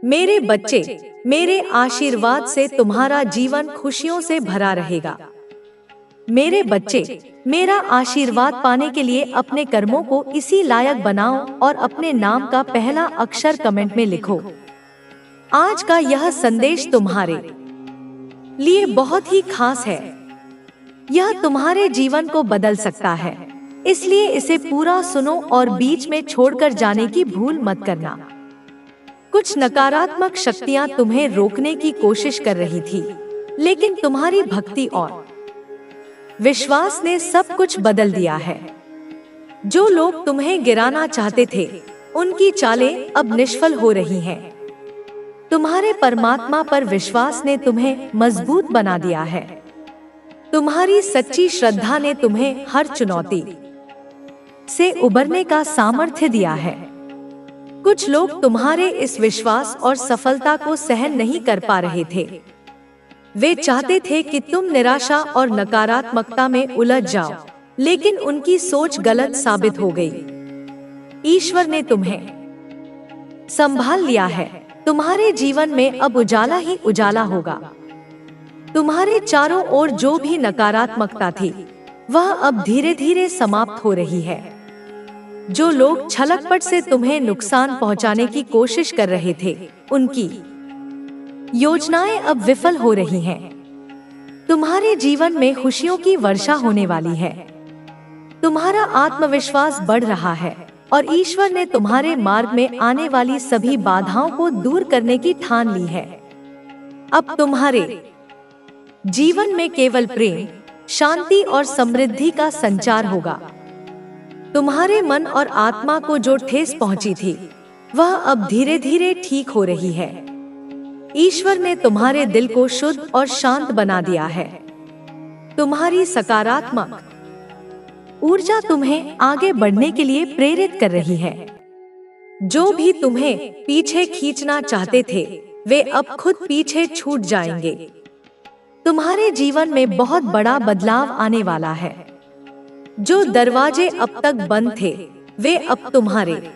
मेरे बच्चे, मेरे आशीर्वाद से तुम्हारा जीवन खुशियों से भरा रहेगा। मेरे बच्चे, मेरा आशीर्वाद पाने के लिए अपने कर्मों को इसी लायक बनाओ और अपने नाम का पहला अक्षर कमेंट में लिखो। आज का यह संदेश तुम्हारे लिए बहुत ही खास है। यह तुम्हारे जीवन को बदल सकता है, इसलिए इसे पूरा सुनो और बीच में छोड़कर जाने की भूल मत करना। कुछ नकारात्मक शक्तियां तुम्हें रोकने की कोशिश कर रही थी, लेकिन तुम्हारी भक्ति और विश्वास ने सब कुछ बदल दिया है। जो लोग तुम्हें गिराना चाहते थे, उनकी चालें अब निष्फल हो रही हैं। तुम्हारे परमात्मा पर विश्वास ने तुम्हें मजबूत बना दिया है। तुम्हारी सच्ची श्रद्धा ने तुम्हें हर चुनौती से उबरने का सामर्थ्य दिया है। कुछ लोग तुम्हारे इस विश्वास और सफलता को सहन नहीं कर पा रहे थे। वे चाहते थे कि तुम निराशा और नकारात्मकता में उलझ जाओ, लेकिन उनकी सोच गलत साबित हो गई। ईश्वर ने तुम्हें संभाल लिया है। तुम्हारे जीवन में अब उजाला ही उजाला होगा। तुम्हारे चारों ओर जो भी नकारात्मकता थी, वह अब धीरे धीरे समाप्त हो रही है। जो लोग छलकपट से तुम्हें नुकसान पहुंचाने की कोशिश कर रहे थे, उनकी योजनाएं अब विफल हो रही हैं। तुम्हारे जीवन में खुशियों की वर्षा होने वाली है। तुम्हारा आत्मविश्वास बढ़ रहा है और ईश्वर ने तुम्हारे मार्ग में आने वाली सभी बाधाओं को दूर करने की ठान ली है। अब तुम्हारे जीवन में केवल प्रेम, शांति और समृद्धि का संचार होगा। तुम्हारे मन और आत्मा को जो ठेस पहुंची थी, वह अब धीरे धीरे ठीक हो रही है। ईश्वर ने तुम्हारे दिल को शुद्ध और शांत बना दिया है। तुम्हारी सकारात्मक ऊर्जा तुम्हें आगे बढ़ने के लिए प्रेरित कर रही है। जो भी तुम्हें पीछे खींचना चाहते थे, वे अब खुद पीछे छूट जाएंगे। तुम्हारे जीवन में बहुत बड़ा बदलाव आने वाला है। जो दरवाजे अब तक बंद थे, वे अब तुम्हारे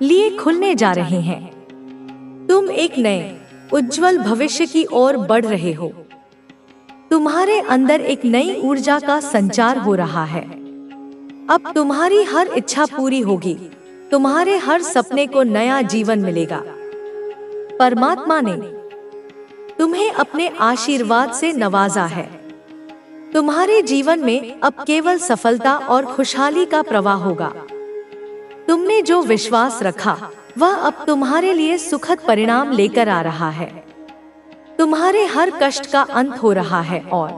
लिए खुलने जा रहे हैं। तुम एक नए उज्जवल भविष्य की ओर बढ़ रहे हो। तुम्हारे अंदर एक नई ऊर्जा का संचार हो रहा है। अब तुम्हारी हर इच्छा पूरी होगी। तुम्हारे हर सपने को नया जीवन मिलेगा। परमात्मा ने तुम्हें अपने आशीर्वाद से नवाजा है। तुम्हारे जीवन में अब केवल सफलता और खुशहाली का प्रवाह होगा। तुमने जो विश्वास रखा, वह अब तुम्हारे लिए सुखद परिणाम लेकर आ रहा है। तुम्हारे हर कष्ट का अंत हो रहा है और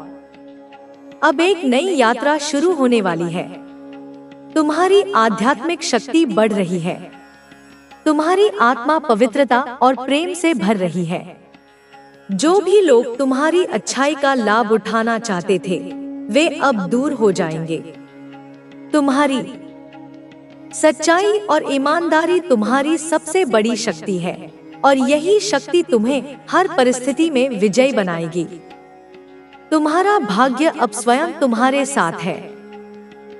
अब एक नई यात्रा शुरू होने वाली है। तुम्हारी आध्यात्मिक शक्ति बढ़ रही है। तुम्हारी आत्मा पवित्रता और प्रेम से भर रही है। जो भी लोग तुम्हारी अच्छाई का लाभ उठाना चाहते थे, वे अब दूर हो जाएंगे। तुम्हारी सच्चाई और ईमानदारी तुम्हारी सबसे बड़ी शक्ति है और यही शक्ति तुम्हें हर परिस्थिति में विजयी बनाएगी। तुम्हारा भाग्य अब स्वयं तुम्हारे साथ है।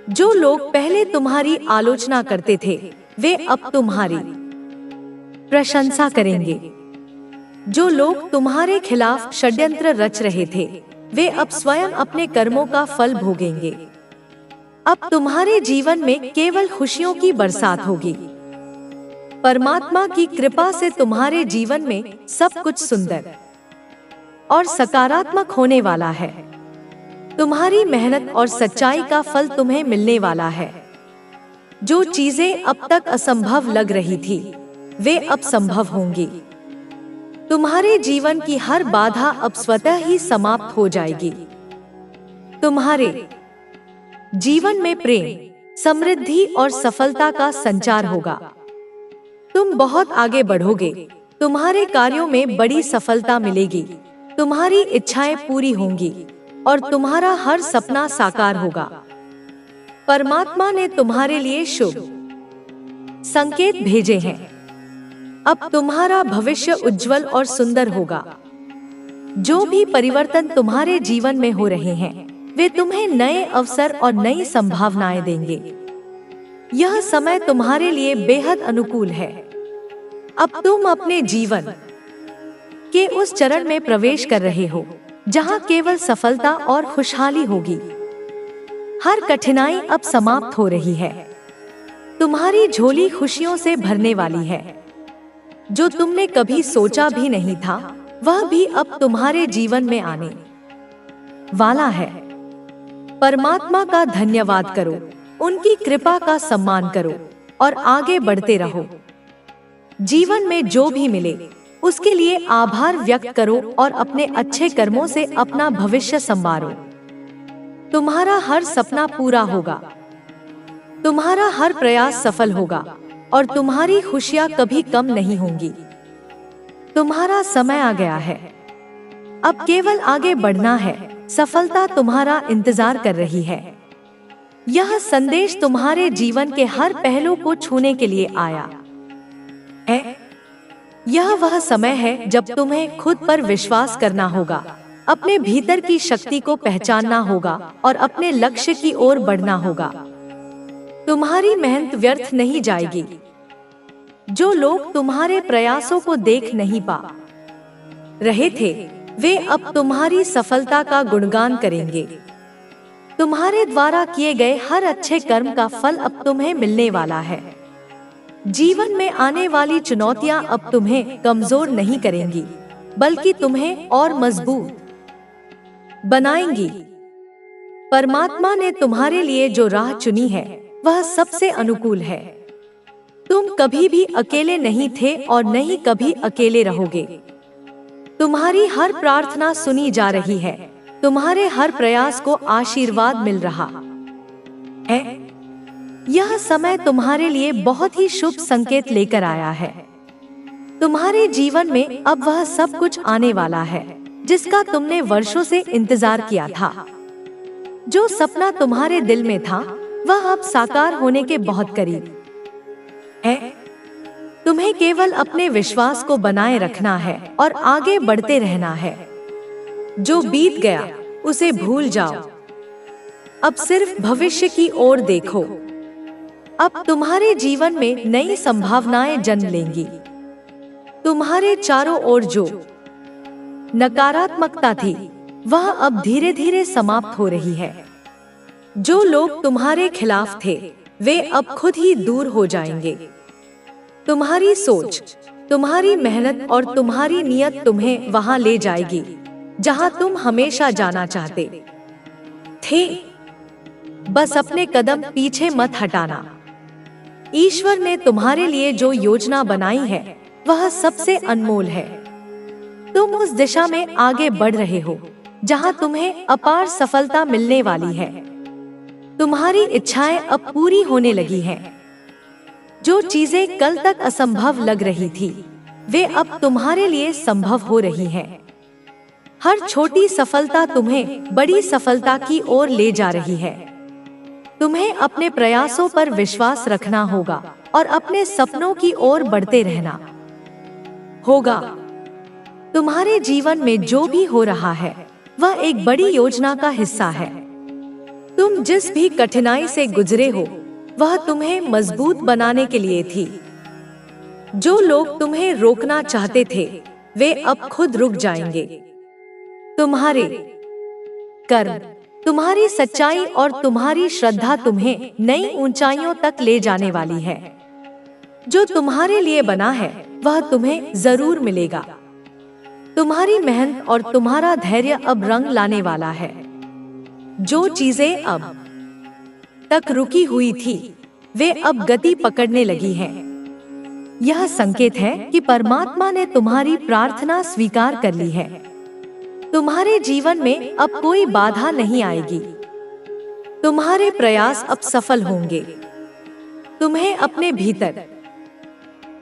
जो लोग पहले तुम्हारी आलोचना करते थे, वे अब तुम्हारी प्रशंसा करेंगे। जो लोग तुम्हारे खिलाफ षड्यंत्र रच रहे थे, वे अब स्वयं अपने कर्मों का फल भोगेंगे। अब तुम्हारे जीवन में केवल खुशियों की बरसात होगी। परमात्मा की कृपा से तुम्हारे जीवन में सब कुछ सुंदर और सकारात्मक होने वाला है। तुम्हारी मेहनत और सच्चाई का फल तुम्हें मिलने वाला है। जो चीजें अब तक असंभव लग रही थी, वे अब संभव होंगी। तुम्हारे जीवन की हर बाधा अब स्वतः ही समाप्त हो जाएगी। तुम्हारे जीवन में प्रेम, समृद्धि और सफलता का संचार होगा। तुम बहुत आगे बढ़ोगे। तुम्हारे कार्यों में बड़ी सफलता मिलेगी। तुम्हारी इच्छाएं पूरी होंगी और तुम्हारा हर सपना साकार होगा। परमात्मा ने तुम्हारे लिए शुभ संकेत भेजे हैं। अब तुम्हारा भविष्य उज्जवल और सुंदर होगा। जो भी परिवर्तन तुम्हारे जीवन में हो रहे हैं, वे तुम्हें नए अवसर और नई संभावनाएं देंगे। यह समय तुम्हारे लिए बेहद अनुकूल है। अब तुम अपने जीवन के उस चरण में प्रवेश कर रहे हो जहां केवल सफलता और खुशहाली होगी। हर कठिनाई अब समाप्त हो रही है। तुम्हारी झोली खुशियों से भरने वाली है। जो तुमने कभी सोचा भी नहीं था वह भी अब तुम्हारे जीवन में आने वाला है। परमात्मा का धन्यवाद करो, उनकी कृपा का सम्मान करो और आगे बढ़ते रहो। जीवन में जो भी मिले उसके लिए आभार व्यक्त करो और अपने अच्छे कर्मों से अपना भविष्य संवारो। तुम्हारा हर सपना पूरा होगा, तुम्हारा हर प्रयास सफल होगा और तुम्हारी खुशियां कभी कम नहीं होंगी। तुम्हारा समय आ गया है, अब केवल आगे बढ़ना है। सफलता तुम्हारा इंतजार कर रही है। यह संदेश तुम्हारे जीवन के हर पहलू को छूने के लिए आया है। यह वह समय है जब तुम्हें खुद पर विश्वास करना होगा, अपने भीतर की शक्ति को पहचानना होगा और अपने लक्ष्य की ओर बढ़ना होगा। तुम्हारी मेहनत व्यर्थ नहीं जाएगी। जो लोग तुम्हारे प्रयासों को देख नहीं पा रहे थे वे अब तुम्हारी सफलता का गुणगान करेंगे। तुम्हारे द्वारा किए गए हर अच्छे कर्म का फल अब तुम्हें मिलने वाला है। जीवन में आने वाली चुनौतियां अब तुम्हें कमजोर नहीं करेंगी बल्कि तुम्हें और मजबूत बनाएंगी। परमात्मा ने तुम्हारे लिए जो राह चुनी है वह सबसे अनुकूल है। तुम कभी भी अकेले नहीं थे और नहीं कभी अकेले रहोगे। तुम्हारी हर प्रार्थना सुनी जा रही है, तुम्हारे हर प्रयास को आशीर्वाद मिल रहा है। यह समय तुम्हारे लिए बहुत ही शुभ संकेत लेकर आया है। तुम्हारे जीवन में अब वह सब कुछ आने वाला है जिसका तुमने वर्षों से इंतजार किया था। जो सपना तुम्हारे दिल में था वह अब साकार होने के बहुत करीब है। तुम्हें केवल अपने विश्वास को बनाए रखना है और आगे बढ़ते रहना है। जो बीत गया उसे भूल जाओ, अब सिर्फ भविष्य की ओर देखो। अब तुम्हारे जीवन में नई संभावनाएं जन्म लेंगी। तुम्हारे चारों ओर जो नकारात्मकता थी वह अब धीरे धीरे समाप्त हो रही है। जो लोग तुम्हारे खिलाफ थे वे अब खुद ही दूर हो जाएंगे। तुम्हारी सोच, तुम्हारी मेहनत और तुम्हारी नियत तुम्हें वहां ले जाएगी जहां तुम हमेशा जाना चाहते थे। बस अपने कदम पीछे मत हटाना। ईश्वर ने तुम्हारे लिए जो योजना बनाई है वह सबसे अनमोल है। तुम उस दिशा में आगे बढ़ रहे हो जहां तुम्हें अपार सफलता मिलने वाली है। तुम्हारी इच्छाएं अब पूरी होने लगी हैं। जो चीजें कल तक असंभव लग रही थी वे अब तुम्हारे लिए संभव हो रही हैं। हर छोटी सफलता तुम्हें बड़ी सफलता की ओर ले जा रही है। तुम्हें अपने प्रयासों पर विश्वास रखना होगा और अपने सपनों की ओर बढ़ते रहना होगा। तुम्हारे जीवन में जो भी हो रहा है वह एक बड़ी योजना का हिस्सा है। तुम जिस भी कठिनाई से गुजरे हो वह तुम्हें मजबूत बनाने के लिए थी। जो लोग तुम्हें रोकना चाहते थे वे अब खुद रुक जाएंगे। तुम्हारे कर्म, तुम्हारी सच्चाई और तुम्हारी श्रद्धा तुम्हें नई ऊंचाइयों तक ले जाने वाली है। जो तुम्हारे लिए बना है वह तुम्हें जरूर मिलेगा। तुम्हारी मेहनत और तुम्हारा धैर्य अब रंग लाने वाला है। जो चीजें अब तक रुकी हुई थी वे अब गति पकड़ने लगी हैं। यह संकेत है कि परमात्मा ने तुम्हारी प्रार्थना स्वीकार कर ली है। तुम्हारे जीवन में अब कोई बाधा नहीं आएगी। तुम्हारे प्रयास अब सफल होंगे। तुम्हें अपने भीतर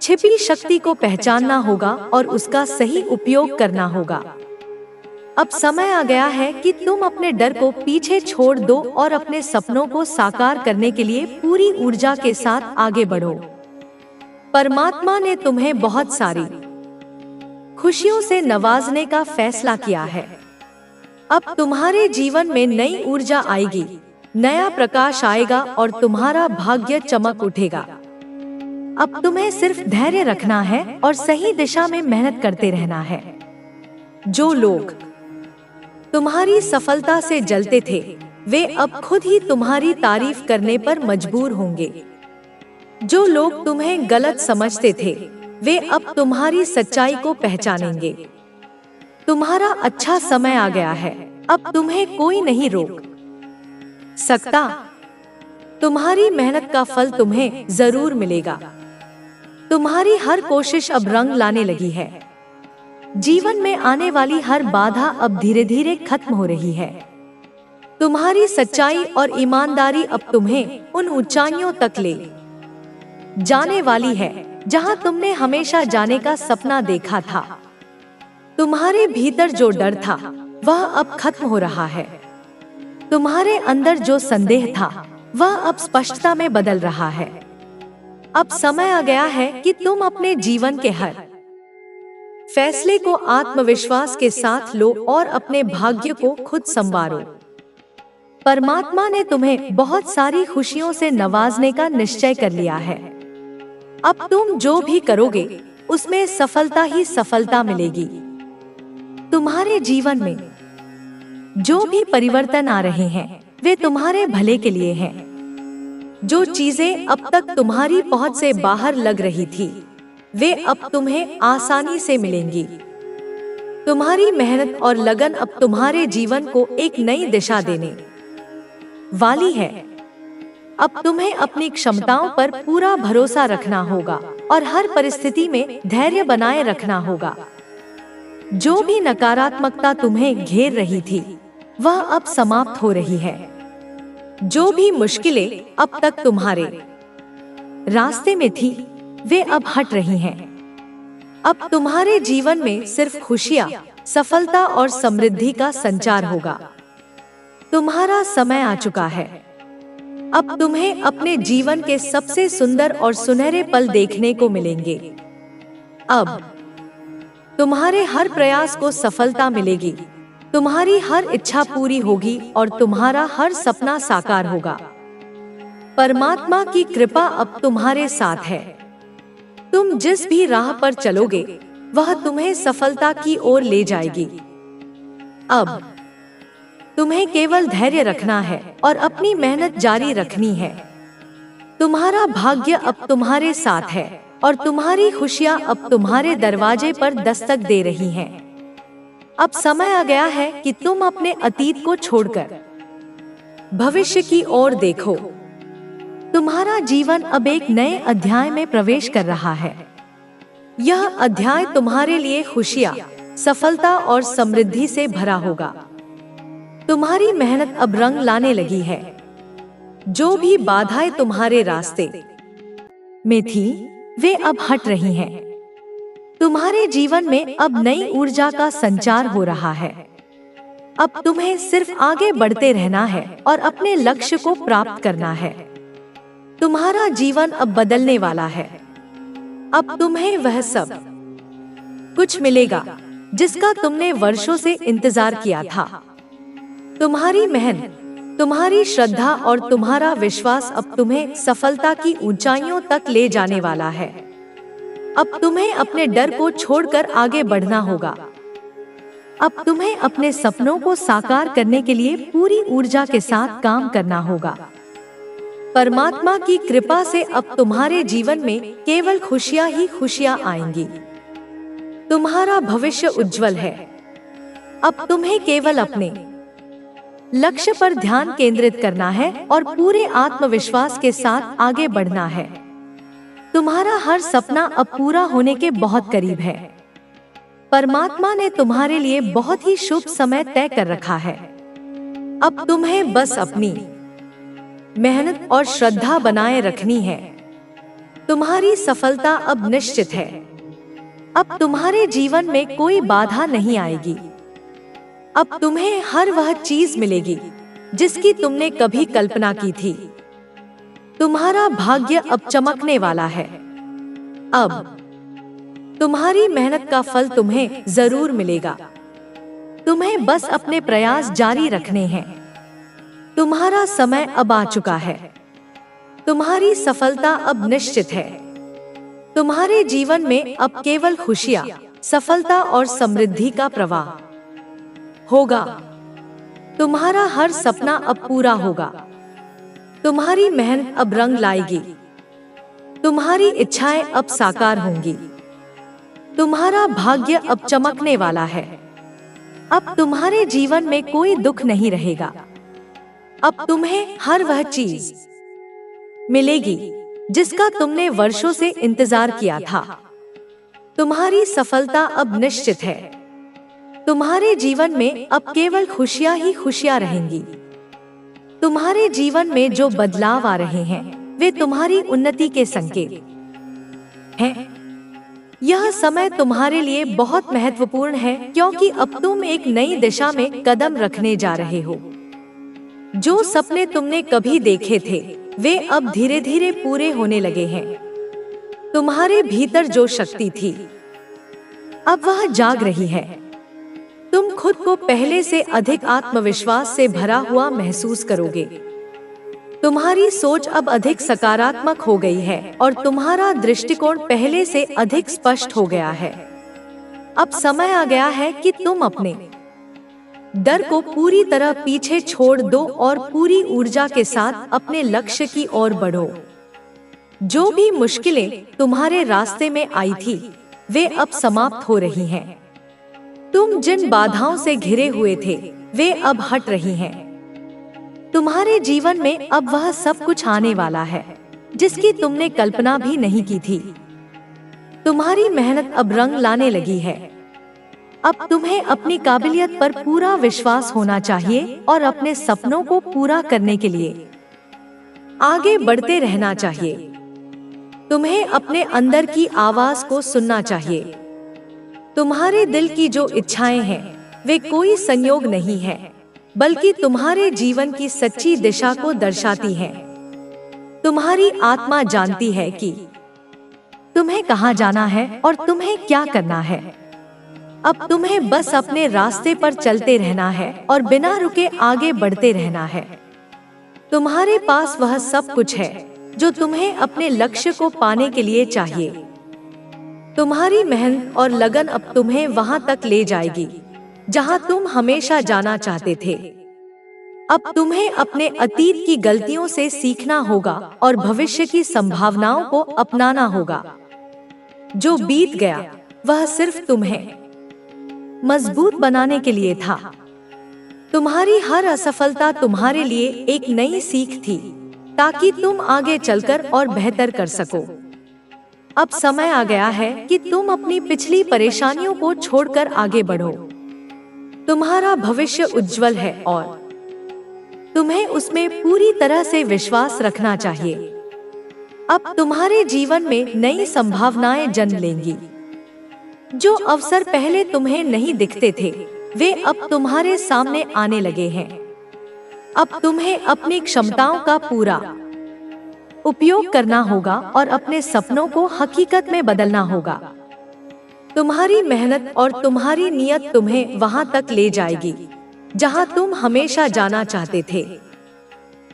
छिपी शक्ति को पहचानना होगा और उसका सही उपयोग करना होगा। अब समय आ गया है कि तुम अपने डर को पीछे छोड़ दो और अपने सपनों को साकार करने के लिए पूरी ऊर्जा के साथ आगे बढ़ो। परमात्मा ने तुम्हें बहुत सारी खुशियों से नवाजने का फैसला किया है। अब तुम्हारे जीवन में नई ऊर्जा आएगी, नया प्रकाश आएगा और तुम्हारा भाग्य चमक उठेगा। अब तुम्हें सिर्फ धैर्य रखना है और सही दिशा में मेहनत करते रहना है। जो लोग तुम्हारी सफलता से जलते थे, वे अब खुद ही तुम्हारी तारीफ करने पर मजबूर होंगे। जो लोग तुम्हें गलत समझते थे, वे अब तुम्हारी सच्चाई को पहचानेंगे। तुम्हारा अच्छा समय आ गया है, अब तुम्हें कोई नहीं रोक सकता। तुम्हारी मेहनत का फल तुम्हें जरूर मिलेगा। तुम्हारी हर कोशिश अब रंग लाने लगी है। जीवन में आने वाली हर बाधा अब धीरे धीरे खत्म हो रही है। तुम्हारी सच्चाई और ईमानदारी अब तुम्हें उन ऊंचाइयों तक ले जाने वाली है जहां तुमने हमेशा जाने का सपना देखा था। तुम्हारे भीतर जो डर था, वह अब खत्म हो रहा है। तुम्हारे अंदर जो संदेह था, वह अब स्पष्टता में बदल रहा है। अब समय आ गया है कि तुम अपने जीवन के हर फैसले को आत्मविश्वास के साथ लो और अपने भाग्य को खुद संवारो। परमात्मा ने तुम्हें बहुत सारी खुशियों से नवाजने का निश्चय कर लिया है। अब तुम जो भी करोगे, उसमें सफलता ही सफलता मिलेगी। तुम्हारे जीवन में जो भी परिवर्तन आ रहे हैं, वे तुम्हारे भले के लिए हैं। जो चीजें अब तक तुम्हारी पहुंच से बाहर लग रही थी, वे अब तुम्हें आसानी से मिलेंगी। तुम्हारी मेहनत और लगन अब तुम्हारे जीवन को एक नई दिशा देने वाली है। अब तुम्हें अपनी क्षमताओं पर पूरा भरोसा रखना होगा और हर परिस्थिति में धैर्य बनाए रखना होगा। जो भी नकारात्मकता तुम्हें घेर रही थी, वह अब समाप्त हो रही है। जो भी मुश्किलें अब तक तुम्हारे रास्ते में थी, वे अब हट रही हैं। अब तुम्हारे जीवन में सिर्फ खुशियां, सफलता और समृद्धि का संचार होगा। तुम्हारा समय आ चुका है। अब तुम्हें अपने जीवन के सबसे सुंदर और सुनहरे पल देखने को मिलेंगे। अब तुम्हारे हर प्रयास को सफलता मिलेगी। तुम्हारी हर इच्छा पूरी होगी और तुम्हारा हर सपना साकार होगा। परमात्मा की कृपा अब तुम्हारे साथ है। तुम जिस भी राह पर चलोगे, वह तुम्हें सफलता की ओर ले जाएगी। अब तुम्हें केवल धैर्य रखना है और अपनी मेहनत जारी रखनी है। तुम्हारा भाग्य अब तुम्हारे साथ है और तुम्हारी खुशियां अब तुम्हारे दरवाजे पर दस्तक दे रही हैं। अब समय आ गया है कि तुम अपने अतीत को छोड़कर भविष्य की ओर देखो। तुम्हारा जीवन अब एक नए अध्याय में प्रवेश कर रहा है। यह अध्याय तुम्हारे लिए खुशियां, सफलता और समृद्धि से भरा होगा। तुम्हारी मेहनत अब रंग लाने लगी है। जो भी बाधाएं तुम्हारे रास्ते में थी, वे अब हट रही हैं। तुम्हारे जीवन में अब नई ऊर्जा का संचार हो रहा है। अब तुम्हें सिर्फ आगे बढ़ते रहना है और अपने लक्ष्य को प्राप्त करना है। तुम्हारा जीवन अब बदलने वाला है। अब तुम्हें वह सब कुछ मिलेगा जिसका तुमने वर्षों से इंतजार किया था। तुम्हारी मेहनत, तुम्हारी श्रद्धा और तुम्हारा विश्वास अब तुम्हें सफलता की ऊंचाइयों तक ले जाने वाला है। अब तुम्हें अपने डर को छोड़कर आगे बढ़ना होगा। अब तुम्हें अपने सपनों को साकार करने के लिए पूरी ऊर्जा के साथ काम करना होगा। परमात्मा की कृपा से अब तुम्हारे जीवन में केवल खुशियां ही खुशियां आएंगी। तुम्हारा भविष्य उज्जवल है। अब तुम्हें केवल अपने लक्ष्य पर ध्यान केंद्रित करना है और पूरे आत्मविश्वास के साथ आगे बढ़ना है। तुम्हारा हर सपना अब पूरा होने के बहुत करीब है। परमात्मा ने तुम्हारे लिए बहुत ही शुभ समय तय कर रखा है। अब तुम्हें बस अपनी मेहनत और श्रद्धा बनाए रखनी है। तुम्हारी सफलता अब निश्चित है। अब तुम्हारे जीवन में कोई बाधा नहीं आएगी। अब तुम्हें हर वह चीज मिलेगी जिसकी तुमने कभी कल्पना की थी। तुम्हारा भाग्य अब चमकने वाला है। अब तुम्हारी मेहनत का फल तुम्हें जरूर मिलेगा। तुम्हें बस अपने प्रयास जारी रखने हैं। तुम्हारा समय अब आ चुका है। तुम्हारी सफलता अब निश्चित है। तुम्हारे जीवन में अब केवल खुशियाँ, सफलता और समृद्धि का प्रवाह होगा। तुम्हारा हर सपना अब पूरा होगा। तुम्हारी मेहनत अब रंग लाएगी। तुम्हारी इच्छाएं अब साकार होंगी। तुम्हारा भाग्य अब चमकने वाला है। अब तुम्हारे जीवन में कोई दुख नहीं रहेगा। अब तुम्हें हर वह चीज मिलेगी जिसका तुमने वर्षों से इंतजार किया था। तुम्हारी सफलता अब निश्चित है। तुम्हारे जीवन में अब केवल खुशियां ही खुशियां रहेंगी। तुम्हारे जीवन में जो बदलाव आ रहे हैं वे तुम्हारी उन्नति के संकेत हैं। यह समय तुम्हारे लिए बहुत महत्वपूर्ण है क्योंकि अब तुम एक नई दिशा में कदम रखने जा रहे हो। जो सपने तुमने कभी देखे थे वे अब धीरे धीरे पूरे होने लगे हैं। तुम्हारे भीतर जो शक्ति थी अब वह जाग रही है। तुम खुद को पहले से अधिक आत्मविश्वास से भरा हुआ महसूस करोगे। तुम्हारी सोच अब अधिक सकारात्मक हो गई है और तुम्हारा दृष्टिकोण पहले से अधिक स्पष्ट हो गया है। अब समय आ गया है कि तुम अपने डर को पूरी तरह पीछे छोड़ दो और पूरी ऊर्जा के साथ अपने लक्ष्य की ओर बढ़ो। जो भी मुश्किलें तुम्हारे रास्ते में आई थी वे अब समाप्त हो रही हैं। तुम जिन बाधाओं से घिरे हुए थे वे अब हट रही हैं। तुम्हारे जीवन में अब वह सब कुछ आने वाला है जिसकी तुमने कल्पना भी नहीं की थी। तुम्हारी मेहनत अब रंग लाने लगी है। अब तुम्हें अपनी काबिलियत पर पूरा विश्वास होना चाहिए और अपने सपनों को पूरा करने के लिए आगे बढ़ते रहना चाहिए। तुम्हें अपने अंदर की आवाज को सुनना चाहिए। तुम्हारे दिल की जो इच्छाएं हैं वे कोई संयोग नहीं है बल्कि तुम्हारे जीवन की सच्ची दिशा को दर्शाती हैं। तुम्हारी आत्मा जानती है कि तुम्हें कहाँ जाना है और तुम्हें क्या करना है। अब तुम्हें बस अपने रास्ते पर चलते रहना है और बिना रुके आगे बढ़ते रहना है। तुम्हारे पास वह सब कुछ है जो तुम्हें अपने लक्ष्य को पाने के लिए चाहिए। तुम्हारी मेहनत और लगन अब तुम्हें वहां तक ले जाएगी जहां तुम हमेशा जाना चाहते थे। अब तुम्हें अपने अतीत की गलतियों से सीखना होगा और भविष्य की संभावनाओं को अपनाना होगा। जो बीत गया वह सिर्फ तुम्हें मजबूत बनाने के लिए था। तुम्हारी हर असफलता तुम्हारे लिए एक नई सीख थी ताकि तुम आगे चलकर और बेहतर कर सको। अब समय आ गया है कि तुम अपनी पिछली परेशानियों को छोड़कर आगे बढ़ो। तुम्हारा भविष्य उज्जवल है और तुम्हें उसमें पूरी तरह से विश्वास रखना चाहिए। अब तुम्हारे जीवन में नई संभावनाएं जन्म लेंगी। जो अवसर पहले तुम्हें नहीं दिखते थे वे अब तुम्हारे सामने आने लगे हैं। अब तुम्हें अपनी क्षमताओं का पूरा उपयोग करना होगा और अपने सपनों को हकीकत में बदलना होगा। तुम्हारी मेहनत और तुम्हारी नियत तुम्हें वहां तक ले जाएगी जहां तुम हमेशा जाना चाहते थे।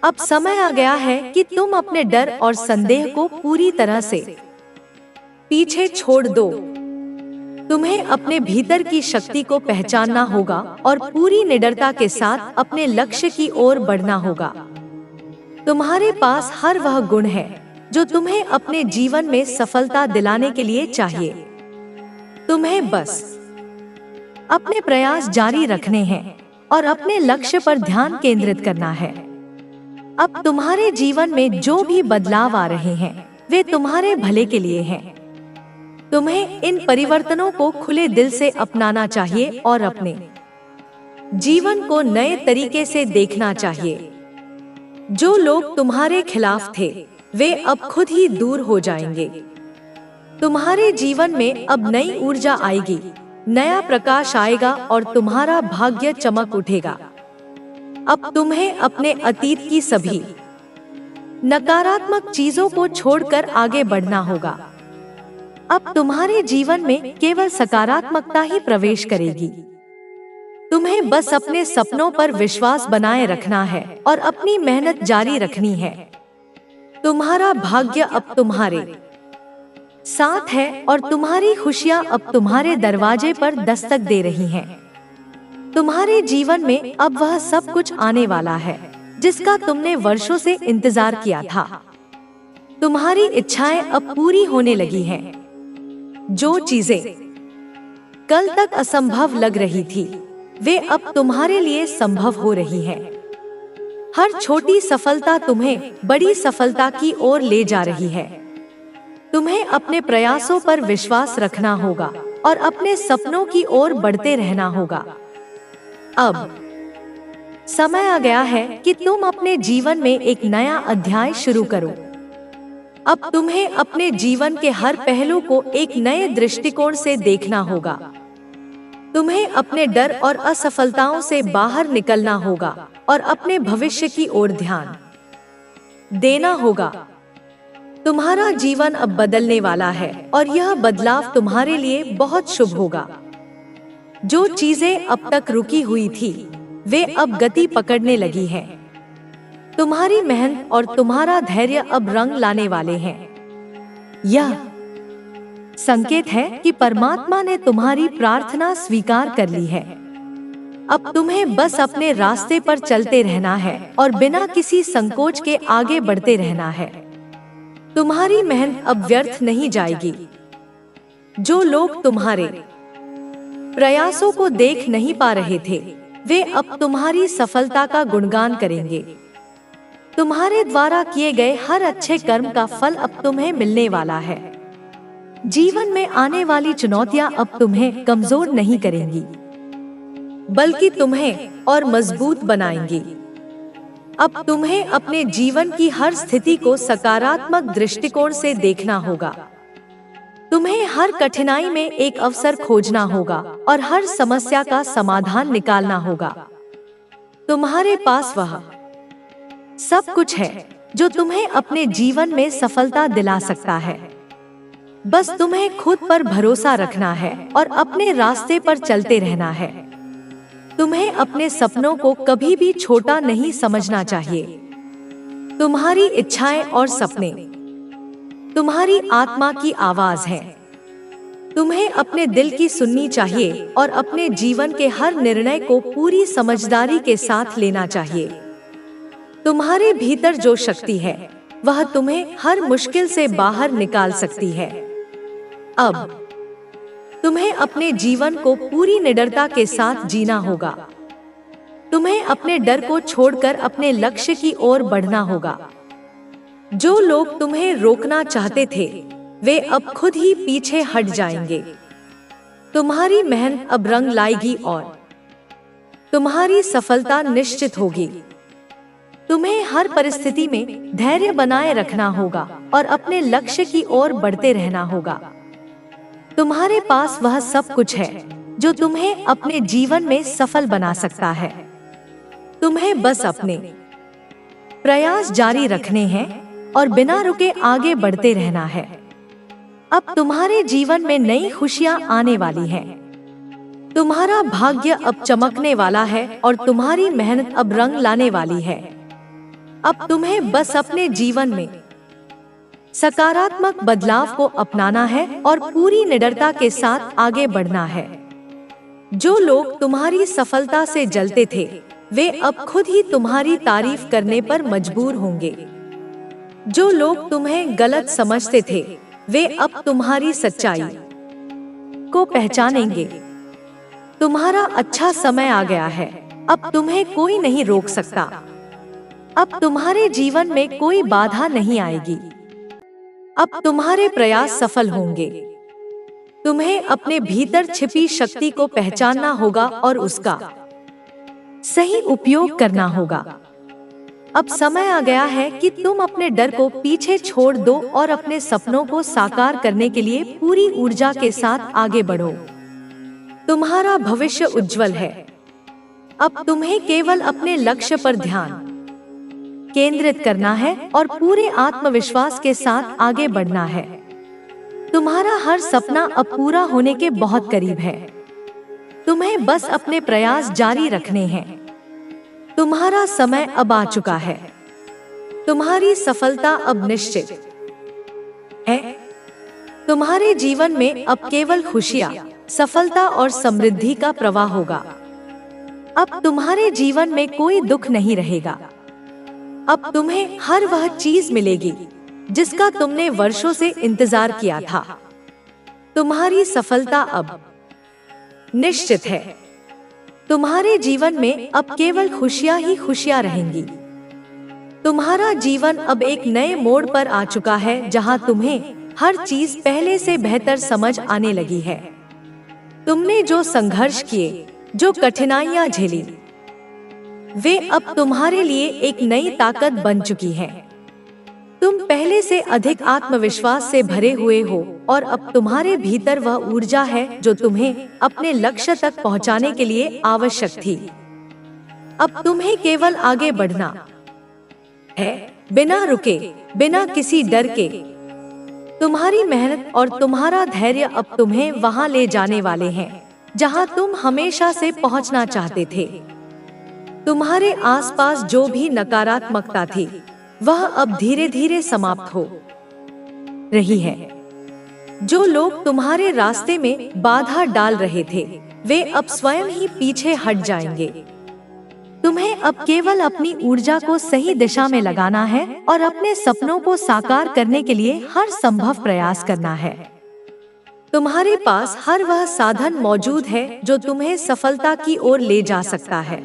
अब समय आ गया है कि तुम अपने डर और संदेह को पूरी तरह से पीछे छोड़ दो। तुम्हें अपने भीतर की शक्ति को पहचानना होगा और पूरी निडरता के साथ अपने लक्ष्य की ओर बढ़ना होगा। तुम्हारे पास हर वह गुण है जो तुम्हें अपने जीवन में सफलता दिलाने के लिए चाहिए। तुम्हें बस अपने प्रयास जारी रखने हैं और अपने लक्ष्य पर ध्यान केंद्रित करना है। अब तुम्हारे जीवन में जो भी बदलाव आ रहे हैं वे तुम्हारे भले के लिए हैं। तुम्हें इन परिवर्तनों को खुले दिल से अपनाना चाहिए और अपने जीवन को नए तरीके से देखना चाहिए। जो लोग तुम्हारे खिलाफ थे वे अब खुद ही दूर हो जाएंगे। तुम्हारे जीवन में अब नई ऊर्जा आएगी, नया प्रकाश आएगा और तुम्हारा भाग्य चमक उठेगा। अब तुम्हें अपने अतीत की सभी नकारात्मक चीजों को छोड़कर आगे बढ़ना होगा। अब तुम्हारे जीवन में केवल सकारात्मकता ही प्रवेश करेगी। तुम्हें बस अपने सपनों पर विश्वास बनाए रखना है और अपनी मेहनत जारी रखनी है। तुम्हारा भाग्य अब तुम्हारे साथ है और तुम्हारी खुशियां अब तुम्हारे दरवाजे पर दस्तक दे रही हैं। तुम्हारे जीवन में अब वह सब कुछ आने वाला है जिसका तुमने वर्षों से इंतजार किया था। तुम्हारी इच्छाएं अब पूरी होने लगी हैं। जो चीजें कल तक असंभव लग रही थी, वे अब तुम्हारे लिए संभव हो रही हैं। हर छोटी सफलता तुम्हें बड़ी सफलता की ओर ले जा रही है। तुम्हें अपने प्रयासों पर विश्वास रखना होगा और अपने सपनों की ओर बढ़ते रहना होगा। अब समय आ गया है कि तुम अपने जीवन में एक नया अध्याय शुरू करो। अब तुम्हें अपने जीवन के हर पहलू को एक नए दृष्टिकोण से देखना होगा। तुम्हें अपने डर और असफलताओं से बाहर निकलना होगा और अपने भविष्य की ओर ध्यान देना होगा। तुम्हारा जीवन अब बदलने वाला है और यह बदलाव तुम्हारे लिए बहुत शुभ होगा। जो चीजें अब तक रुकी हुई थी, वे अब गति पकड़ने लगी हैं। तुम्हारी मेहनत और तुम्हारा धैर्य अब रंग लाने वाले हैं। यह संकेत है कि परमात्मा ने तुम्हारी प्रार्थना स्वीकार कर ली है। अब तुम्हें बस अपने रास्ते पर चलते रहना है और बिना किसी संकोच के आगे बढ़ते रहना है। तुम्हारी मेहनत अब व्यर्थ नहीं जाएगी। जो लोग तुम्हारे प्रयासों को देख नहीं पा रहे थे, वे अब तुम्हारी सफलता का गुणगान करेंगे। तुम्हारे द्वारा किए गए हर अच्छे कर्म का फल अब तुम्हें मिलने वाला है। जीवन में आने वाली चुनौतियां अब तुम्हें कमजोर नहीं करेंगी, बल्कि तुम्हें और मजबूत बनाएंगी। अब तुम्हें अपने जीवन की हर स्थिति को सकारात्मक दृष्टिकोण से देखना होगा। तुम्हें हर कठिनाई में एक अवसर खोजना होगा और हर समस्या का समाधान निकालना होगा। तुम्हारे पास वह सब कुछ है जो तुम्हें अपने जीवन में सफलता दिला सकता है। बस तुम्हें खुद पर भरोसा रखना है और अपने रास्ते पर चलते रहना है। तुम्हें अपने सपनों को कभी भी छोटा नहीं समझना चाहिए। तुम्हारी इच्छाएं और सपने तुम्हारी आत्मा की आवाज है। तुम्हें अपने दिल की सुननी चाहिए और अपने जीवन के हर निर्णय को पूरी समझदारी के साथ लेना चाहिए। तुम्हारे भीतर जो शक्ति है, वह तुम्हें हर मुश्किल से बाहर निकाल सकती है। अब तुम्हें अपने जीवन को पूरी निडरता के साथ जीना होगा। तुम्हें अपने डर को छोड़कर अपने लक्ष्य की ओर बढ़ना होगा। जो लोग तुम्हें रोकना चाहते थे, वे अब खुद ही पीछे हट जाएंगे। तुम्हारी मेहनत अब रंग लाएगी और तुम्हारी सफलता निश्चित होगी। तुम्हें हर परिस्थिति में धैर्य बनाए रखना होगा और अपने लक्ष्य की ओर बढ़ते रहना होगा। तुम्हारे पास वह सब कुछ है जो तुम्हें अपने जीवन में सफल बना सकता है। तुम्हें बस अपने प्रयास जारी रखने हैं और बिना रुके आगे बढ़ते रहना है। अब तुम्हारे जीवन में नई खुशियां आने वाली हैं। तुम्हारा भाग्य अब चमकने वाला है और तुम्हारी मेहनत अब रंग लाने वाली है। अब तुम्हें बस अपने जीवन में सकारात्मक बदलाव को अपनाना है और पूरी निडरता के साथ आगे बढ़ना है। जो लोग तुम्हारी सफलता से जलते थे, वे अब खुद ही तुम्हारी तारीफ करने पर मजबूर होंगे। जो लोग तुम्हें गलत समझते थे, वे अब तुम्हारी सच्चाई को पहचानेंगे। तुम्हारा अच्छा समय आ गया है। अब तुम्हें कोई नहीं रोक सकता। अब तुम्हारे जीवन में कोई बाधा नहीं आएगी। अब तुम्हारे प्रयास सफल होंगे। तुम्हें अपने भीतर छिपी शक्ति को पहचानना होगा और उसका सही उपयोग करना होगा। अब समय आ गया है कि तुम अपने डर को पीछे छोड़ दो और अपने सपनों को साकार करने के लिए पूरी ऊर्जा के साथ आगे बढ़ो। तुम्हारा भविष्य उज्जवल है। अब तुम्हें केवल अपने लक्ष्य पर ध्यान केंद्रित करना है और पूरे आत्मविश्वास के साथ आगे बढ़ना है। तुम्हारा हर सपना अब पूरा होने के बहुत करीब है। तुम्हें बस अपने प्रयास जारी रखने हैं। तुम्हारा समय अब आ चुका है। तुम्हारी सफलता अब निश्चित है। तुम्हारे जीवन में अब केवल खुशियाँ, सफलता और समृद्धि का प्रवाह होगा। अब तुम्हारे जीवन में कोई दुख नहीं रहेगा। अब तुम्हें हर वह चीज मिलेगी जिसका तुमने वर्षों से इंतजार किया था। तुम्हारी सफलता अब निश्चित है। तुम्हारे जीवन में अब केवल खुशियां ही खुशियां रहेंगी। तुम्हारा जीवन अब एक नए मोड़ पर आ चुका है जहां तुम्हें हर चीज पहले से बेहतर समझ आने लगी है। तुमने जो संघर्ष किए, जो कठिनाइयां झेली, वे अब तुम्हारे लिए एक नई ताकत बन चुकी हैं। तुम पहले से अधिक आत्मविश्वास से भरे हुए हो और अब तुम्हारे भीतर वह ऊर्जा है जो तुम्हें अपने लक्ष्य तक पहुंचाने के लिए आवश्यक थी। अब तुम्हें केवल आगे बढ़ना है, बिना रुके, बिना किसी डर के। तुम्हारी मेहनत और तुम्हारा धैर्य अब तुम्हें वहां ले जाने वाले हैं जहां तुम हमेशा से पहुंचना चाहते थे। तुम्हारे आसपास जो भी नकारात्मकता थी, वह अब धीरे धीरे समाप्त हो रही है। जो लोग तुम्हारे रास्ते में बाधा डाल रहे थे, वे अब स्वयं ही पीछे हट जाएंगे। तुम्हें अब केवल अपनी ऊर्जा को सही दिशा में लगाना है और अपने सपनों को साकार करने के लिए हर संभव प्रयास करना है। तुम्हारे पास हर वह साधन मौजूद है जो तुम्हें सफलता की ओर ले जा सकता है।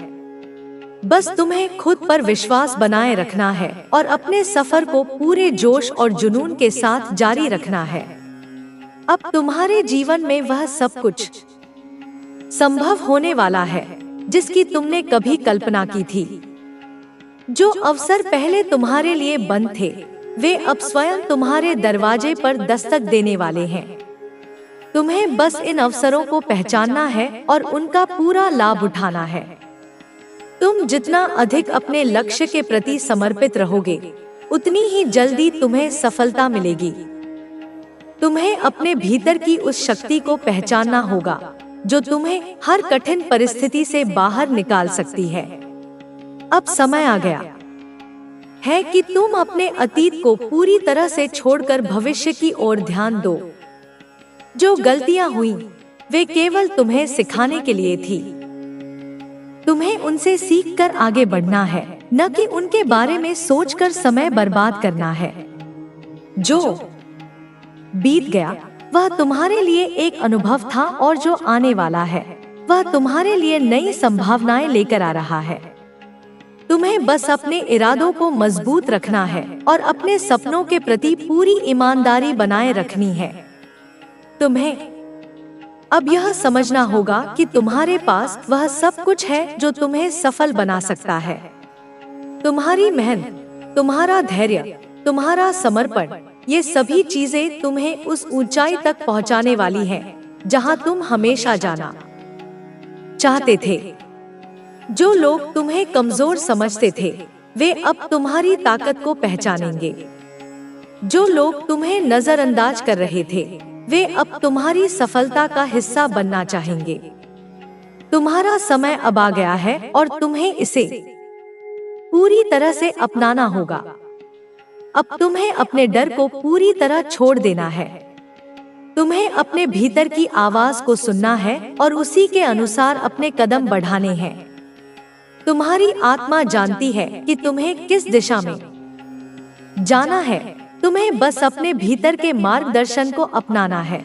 बस तुम्हें खुद पर विश्वास बनाए रखना है और अपने सफर को पूरे जोश और जुनून के साथ जारी रखना है। अब तुम्हारे जीवन में वह सब कुछ संभव होने वाला है जिसकी तुमने कभी कल्पना की थी। जो अवसर पहले तुम्हारे लिए बंद थे, वे अब स्वयं तुम्हारे दरवाजे पर दस्तक देने वाले हैं। तुम्हें बस इन अवसरों को पहचानना है और उनका पूरा लाभ उठाना है। तुम जितना अधिक अपने लक्ष्य के प्रति समर्पित रहोगे, उतनी ही जल्दी तुम्हें सफलता मिलेगी। तुम्हें अपने भीतर की उस शक्ति को पहचानना होगा जो तुम्हें हर कठिन परिस्थिति से बाहर निकाल सकती है। अब समय आ गया है कि तुम अपने अतीत को पूरी तरह से छोड़कर भविष्य की ओर ध्यान दो। जो गलतियां हुई, वे केवल तुम्हें सिखाने के लिए थी। तुम्हें उनसे सीखकर आगे बढ़ना है, न कि उनके बारे में सोचकर समय बर्बाद करना है। जो बीत गया वह तुम्हारे लिए एक अनुभव था और जो आने वाला है वह तुम्हारे लिए नई संभावनाएं लेकर आ रहा है। तुम्हें बस अपने इरादों को मजबूत रखना है और अपने सपनों के प्रति पूरी ईमानदारी बनाए रखनी है। तुम्हें अब यह समझना होगा कि तुम्हारे पास वह सब कुछ है जो तुम्हें सफल बना सकता है। तुम्हारी मेहनत, तुम्हारा धैर्य, तुम्हारा समर्पण, ये सभी चीजें तुम्हें उस ऊंचाई तक पहुंचाने वाली हैं जहां तुम हमेशा जाना चाहते थे। जो लोग तुम्हें कमजोर समझते थे, वे अब तुम्हारी ताकत को पहचानेंगे। जो लोग तुम्हें नजरअंदाज कर रहे थे, वे अब तुम्हारी सफलता का हिस्सा बनना चाहेंगे। तुम्हारा समय अब आ गया है और तुम्हें इसे पूरी तरह से अपनाना होगा। अब तुम्हें अपने डर को पूरी तरह छोड़ देना है। तुम्हें अपने भीतर की आवाज को सुनना है और उसी के अनुसार अपने कदम बढ़ाने हैं। तुम्हारी आत्मा जानती है कि तुम्हें किस दिशा में जाना है। तुम्हें बस अपने भीतर के मार्गदर्शन को अपनाना है।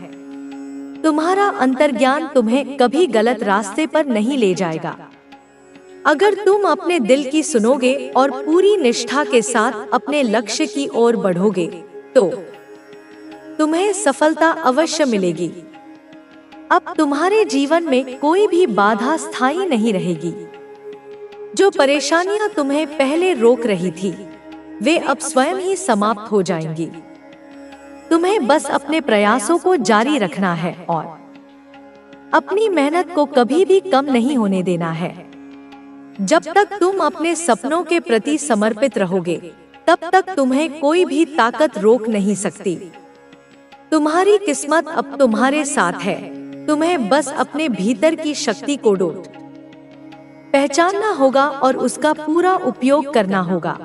तुम्हारा अंतर्ज्ञान तुम्हें कभी गलत रास्ते पर नहीं ले जाएगा। अगर तुम अपने दिल की सुनोगे और पूरी निष्ठा के साथ अपने लक्ष्य की ओर बढ़ोगे, तो तुम्हें सफलता अवश्य मिलेगी। अब तुम्हारे जीवन में कोई भी बाधा स्थायी नहीं रहेगी। जो परेशानियां तुम्हें पहले रोक रही थी, वे अब स्वयं ही समाप्त हो जाएंगी। तुम्हें बस अपने प्रयासों को जारी रखना है और अपनी मेहनत को कभी भी कम नहीं होने देना है। जब तक तुम अपने सपनों के प्रति समर्पित रहोगे, तब तक तुम्हें कोई भी ताकत रोक नहीं सकती। तुम्हारी किस्मत अब तुम्हारे साथ है। तुम्हें बस अपने भीतर की शक्ति को पहचानना होगा और उसका पूरा उपयोग करना होगा।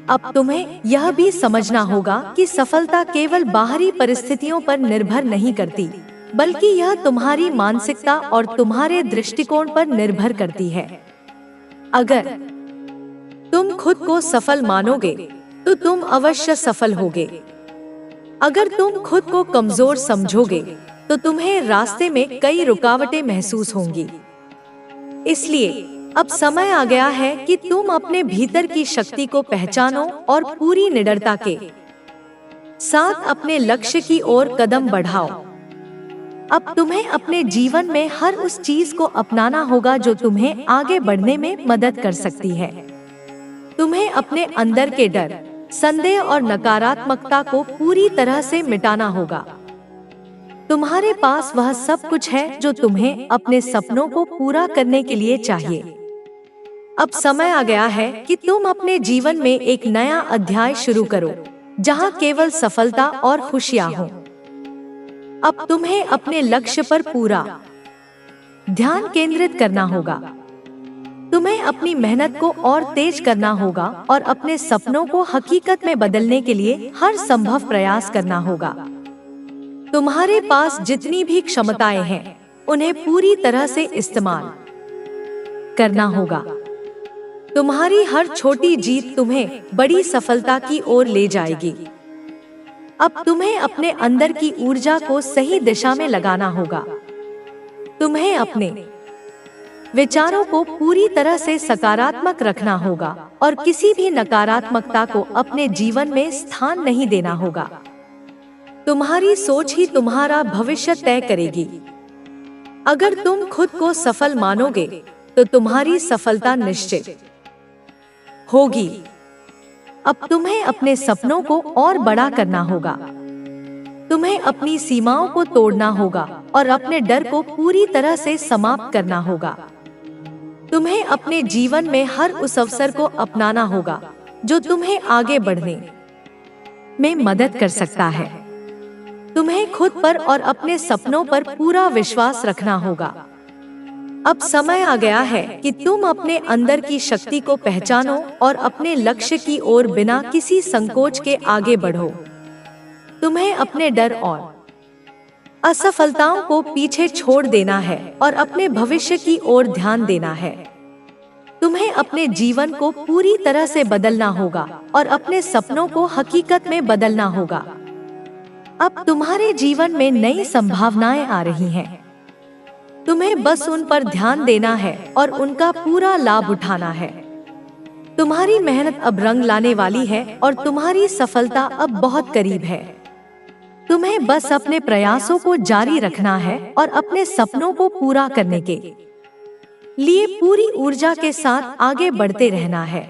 अब तुम्हें यह भी समझना होगा कि सफलता केवल बाहरी परिस्थितियों पर निर्भर नहीं करती, बल्कि यह तुम्हारी मानसिकता और तुम्हारे दृष्टिकोण पर निर्भर करती है। अगर तुम खुद को सफल मानोगे तो तुम अवश्य सफल होगे। अगर तुम खुद को कमजोर समझोगे तो तुम्हें रास्ते में कई रुकावटें महसूस होंगी। इसलिए अब समय आ गया है कि तुम अपने भीतर की शक्ति को पहचानो और पूरी निडरता के साथ अपने लक्ष्य की ओर कदम बढ़ाओ। अब तुम्हें अपने जीवन में हर उस चीज को अपनाना होगा जो तुम्हें आगे बढ़ने में मदद कर सकती है। तुम्हें अपने अंदर के डर, संदेह और नकारात्मकता को पूरी तरह से मिटाना होगा। तुम्हारे पास वह सब कुछ है जो तुम्हें अपने सपनों को पूरा करने के लिए चाहिए। अब समय आ गया है कि तुम अपने जीवन में एक नया अध्याय शुरू करो, जहां केवल सफलता और खुशियां हों। अब तुम्हें अपने लक्ष्य पर पूरा ध्यान केंद्रित करना होगा। तुम्हें अपनी मेहनत को और तेज करना होगा और अपने सपनों को हकीकत में बदलने के लिए हर संभव प्रयास करना होगा। तुम्हारे पास जितनी भी क्षमताएं हैं, उन्हें पूरी तरह से इस्तेमाल करना होगा। तुम्हारी हर छोटी जीत तुम्हें बड़ी सफलता की ओर ले जाएगी। अब तुम्हें अपने अंदर की ऊर्जा को सही दिशा में लगाना होगा। तुम्हें अपने विचारों को पूरी तरह से सकारात्मक रखना होगा और किसी भी नकारात्मकता को अपने जीवन में स्थान नहीं देना होगा। तुम्हारी सोच ही तुम्हारा भविष्य तय करेगी। अगर तुम खुद को सफल मानोगे तो तुम्हारी सफलता निश्चित होगी। अब तुम्हें अपने सपनों को और बड़ा करना होगा। तुम्हें अपनी सीमाओं को तोड़ना होगा और अपने डर को पूरी तरह से समाप्त करना होगा। तुम्हें अपने जीवन में हर उस अवसर को अपनाना होगा जो तुम्हें आगे बढ़ने में मदद कर सकता है। तुम्हें खुद पर और अपने सपनों पर पूरा विश्वास रखना होगा। अब समय आ गया है कि तुम अपने अंदर की शक्ति को पहचानो और अपने लक्ष्य की ओर बिना किसी संकोच के आगे बढ़ो। तुम्हें अपने डर और असफलताओं को पीछे छोड़ देना है और अपने भविष्य की ओर ध्यान देना है। तुम्हें अपने जीवन को पूरी तरह से बदलना होगा और अपने सपनों को हकीकत में बदलना होगा। अब तुम्हारे जीवन में नई संभावनाएं आ रही हैं। तुम्हें बस उन पर ध्यान देना है और उनका पूरा लाभ उठाना है। तुम्हारी मेहनत अब रंग लाने वाली है और तुम्हारी सफलता अब बहुत करीब है। तुम्हें बस अपने प्रयासों को जारी रखना है और अपने सपनों को पूरा करने के लिए पूरी ऊर्जा के साथ आगे बढ़ते रहना है।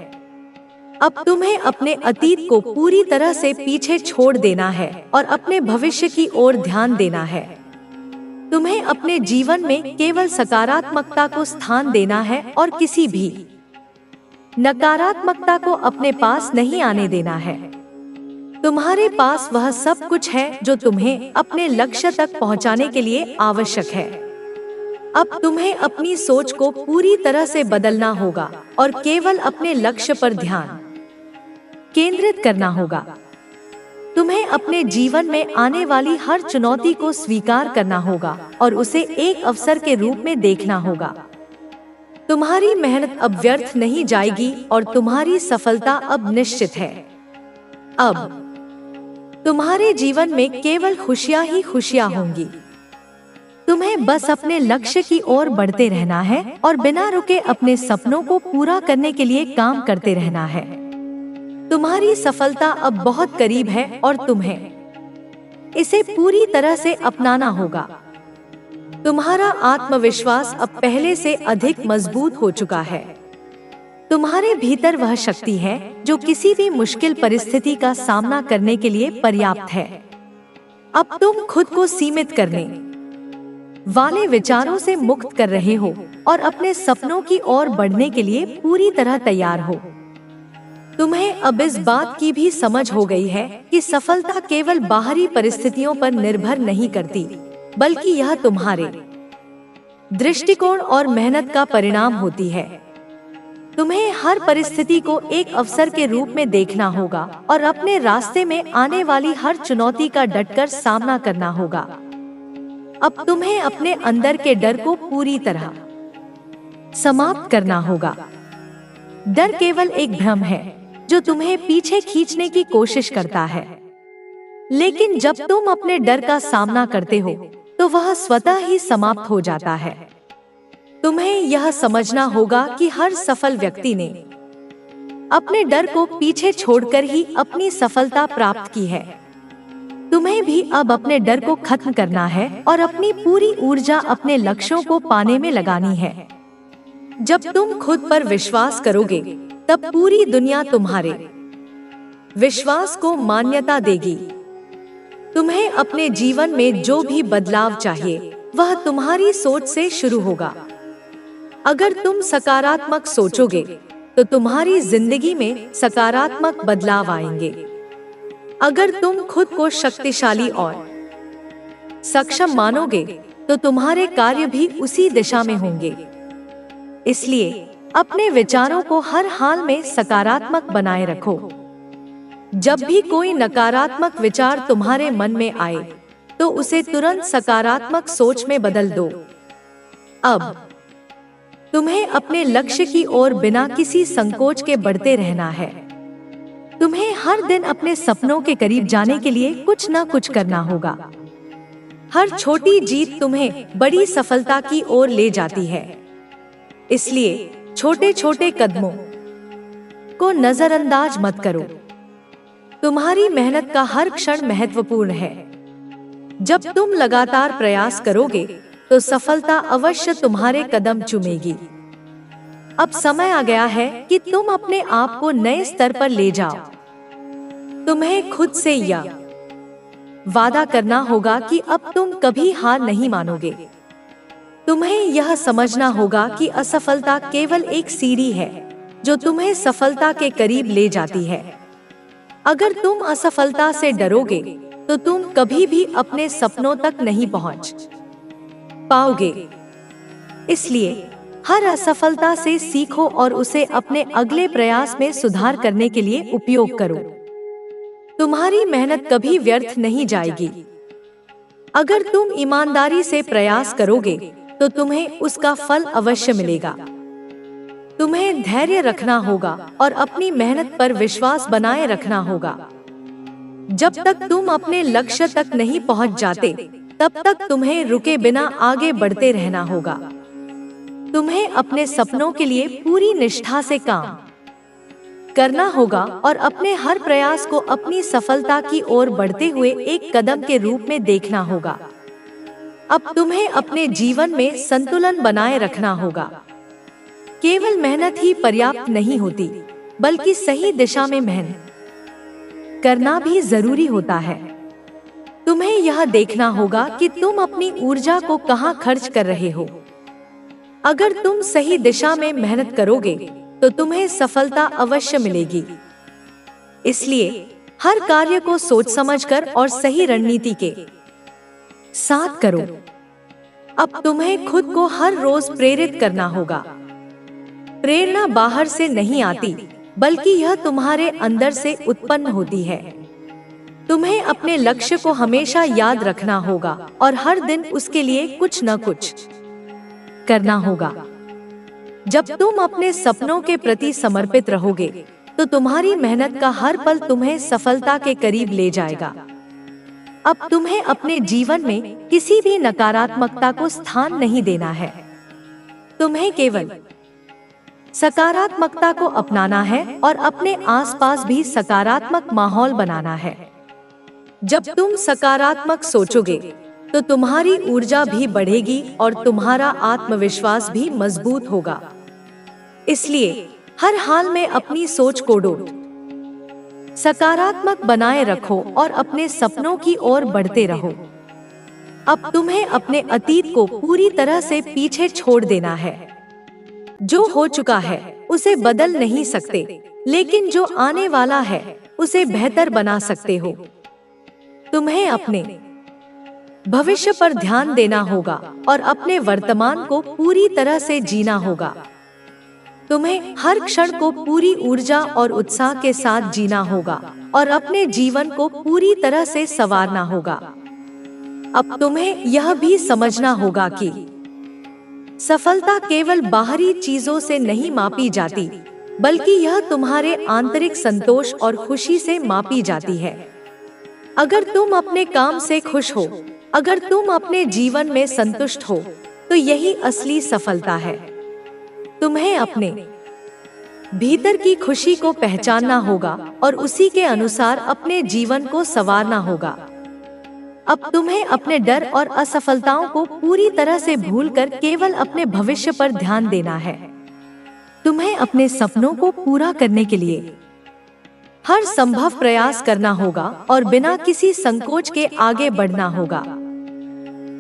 अब तुम्हें अपने अतीत को पूरी तरह से पीछे छोड़ देना है और अपने भविष्य की ओर ध्यान देना है। तुम्हें अपने जीवन में केवल सकारात्मकता को स्थान देना है और किसी भी नकारात्मकता को अपने पास नहीं आने देना है। तुम्हारे पास वह सब कुछ है जो तुम्हें अपने लक्ष्य तक पहुंचाने के लिए आवश्यक है। अब तुम्हें अपनी सोच को पूरी तरह से बदलना होगा और केवल अपने लक्ष्य पर ध्यान केंद्रित करना होगा। तुम्हें अपने जीवन में आने वाली हर चुनौती को स्वीकार करना होगा और उसे एक अवसर के रूप में देखना होगा। तुम्हारी मेहनत अब व्यर्थ नहीं जाएगी और तुम्हारी सफलता अब निश्चित है। अब तुम्हारे जीवन में केवल खुशियां ही खुशियां होंगी। तुम्हें बस अपने लक्ष्य की ओर बढ़ते रहना है और बिना रुके अपने सपनों को पूरा करने के लिए काम करते रहना है। तुम्हारी सफलता अब बहुत करीब है और तुम्हें इसे पूरी तरह से अपनाना होगा। तुम्हारा आत्मविश्वास अब पहले से अधिक मजबूत हो चुका है। तुम्हारे भीतर वह शक्ति है जो किसी भी मुश्किल परिस्थिति का सामना करने के लिए पर्याप्त है। अब तुम खुद को सीमित करने वाले विचारों से मुक्त कर रहे हो और अपने सपनों की ओर बढ़ने के लिए पूरी तरह तैयार हो। तुम्हें अब इस बात की भी समझ हो गई है कि सफलता केवल बाहरी परिस्थितियों पर निर्भर नहीं करती, बल्कि यह तुम्हारे दृष्टिकोण और मेहनत का परिणाम होती है। तुम्हें हर परिस्थिति को एक अवसर के रूप में देखना होगा और अपने रास्ते में आने वाली हर चुनौती का डटकर सामना करना होगा। अब तुम्हें अपने अंदर के डर को पूरी तरह समाप्त करना होगा। डर केवल एक भ्रम है जो तुम्हें पीछे खींचने की कोशिश करता है, लेकिन जब तुम अपने डर का सामना करते हो तो वह स्वतः ही समाप्त हो जाता है। तुम्हें यह समझना होगा कि हर सफल व्यक्ति ने अपने डर को पीछे छोड़कर ही अपनी सफलता प्राप्त की है। तुम्हें भी अब अपने डर को खत्म करना है और अपनी पूरी ऊर्जा अपने लक्ष्यों को पाने में लगानी है। जब तुम खुद पर विश्वास करोगे, तब पूरी दुनिया तुम्हारे विश्वास को मान्यता देगी। तुम्हें अपने जीवन में जो भी बदलाव चाहिए, वह तुम्हारी सोच से शुरू होगा। अगर तुम सकारात्मक सोचोगे, तो तुम्हारी जिंदगी में सकारात्मक बदलाव आएंगे। अगर तुम खुद को शक्तिशाली और सक्षम मानोगे, तो तुम्हारे कार्य भी उसी दिशा में होंगे। इसलिए अपने विचारों को हर हाल में सकारात्मक बनाए रखो। जब भी कोई नकारात्मक विचार तुम्हारे मन में आए, तो उसे तुरंत सकारात्मक सोच में बदल दो। अब तुम्हें अपने लक्ष्य की ओर बिना किसी संकोच के बढ़ते रहना है। तुम्हें हर दिन अपने सपनों के करीब जाने के लिए कुछ न कुछ करना होगा। हर छोटी जीत तुम्हें बड़ी सफलता की ओर ले जाती है। इसलिए छोटे छोटे कदमों को नजरअंदाज मत करो। तुम्हारी मेहनत का हर क्षण महत्वपूर्ण है। जब तुम लगातार प्रयास करोगे, तो सफलता अवश्य तुम्हारे कदम चूमेगी। अब समय आ गया है कि तुम अपने आप को नए स्तर पर ले जाओ। तुम्हें खुद से यह वादा करना होगा कि अब तुम कभी हार नहीं मानोगे। तुम्हें यह समझना होगा कि असफलता केवल एक सीढ़ी है जो तुम्हें सफलता के करीब ले जाती है। अगर तुम असफलता से डरोगे, तो तुम कभी भी अपने सपनों तक नहीं पहुंच पाओगे। इसलिए हर असफलता से सीखो और उसे अपने अगले प्रयास में सुधार करने के लिए उपयोग करो। तुम्हारी मेहनत कभी व्यर्थ नहीं जाएगी। अगर तुम ईमानदारी से प्रयास करोगे, तो तुम्हें उसका फल अवश्य मिलेगा। तुम्हें धैर्य रखना होगा और अपनी मेहनत पर विश्वास बनाए रखना होगा। जब तक तुम अपने लक्ष्य तक नहीं पहुंच जाते, तब तक तुम्हें रुके बिना आगे बढ़ते रहना होगा। तुम्हें अपने सपनों के लिए पूरी निष्ठा से काम करना होगा और अपने हर प्रयास को अपनी सफलता की ओर बढ़ते हुए एक कदम के रूप में देखना होगा। अब तुम्हें अपने जीवन में संतुलन बनाए रखना होगा। केवल मेहनत ही पर्याप्त नहीं होती, बल्कि सही दिशा में मेहनत करना भी जरूरी होता है। तुम्हें यह देखना होगा कि तुम अपनी ऊर्जा को कहां खर्च कर रहे हो। अगर तुम सही दिशा में मेहनत करोगे, तो तुम्हें सफलता अवश्य मिलेगी। इसलिए हर कार्य को सोच समझकर और सही रणनीति के साथ करो। अब तुम्हें खुद को हर रोज प्रेरित करना होगा। प्रेरणा बाहर से नहीं आती, बल्कि यह तुम्हारे अंदर से उत्पन्न होती है। तुम्हें अपने लक्ष्य को हमेशा याद रखना होगा और हर दिन उसके लिए कुछ न कुछ करना होगा। जब तुम अपने सपनों के प्रति समर्पित रहोगे, तो तुम्हारी मेहनत का हर पल तुम्हें सफलता के करीब ले जाएगा। अब तुम्हें अपने जीवन में किसी भी नकारात्मकता को स्थान नहीं देना है। तुम्हें केवल सकारात्मकता को अपनाना है और अपने आसपास भी सकारात्मक माहौल बनाना है। जब तुम सकारात्मक सोचोगे, तो तुम्हारी ऊर्जा भी बढ़ेगी और तुम्हारा आत्मविश्वास भी मजबूत होगा। इसलिए हर हाल में अपनी सोच को सकारात्मक बनाए रखो और अपने सपनों की ओर बढ़ते रहो। अब तुम्हें अपने अतीत को पूरी तरह से पीछे छोड़ देना है। जो हो चुका है उसे बदल नहीं सकते, लेकिन जो आने वाला है उसे बेहतर बना सकते हो। तुम्हें अपने भविष्य पर ध्यान देना होगा और अपने वर्तमान को पूरी तरह से जीना होगा। तुम्हें हर क्षण को पूरी ऊर्जा और उत्साह के साथ जीना होगा और अपने जीवन को पूरी तरह से संवारना होगा। अब तुम्हें यह भी समझना होगा कि सफलता केवल बाहरी चीजों से नहीं मापी जाती, बल्कि यह तुम्हारे आंतरिक संतोष और खुशी से मापी जाती है। अगर तुम अपने काम से खुश हो, अगर तुम अपने जीवन में संतुष्ट हो, तो यही असली सफलता है। तुम्हें अपने भीतर की खुशी को पहचानना होगा और उसी के अनुसार अपने जीवन को संवारना होगा। अब तुम्हें अपने डर और असफलताओं को पूरी तरह से भूलकर केवल अपने भविष्य पर ध्यान देना है। तुम्हें अपने सपनों को पूरा करने के लिए हर संभव प्रयास करना होगा और बिना किसी संकोच के आगे बढ़ना होगा।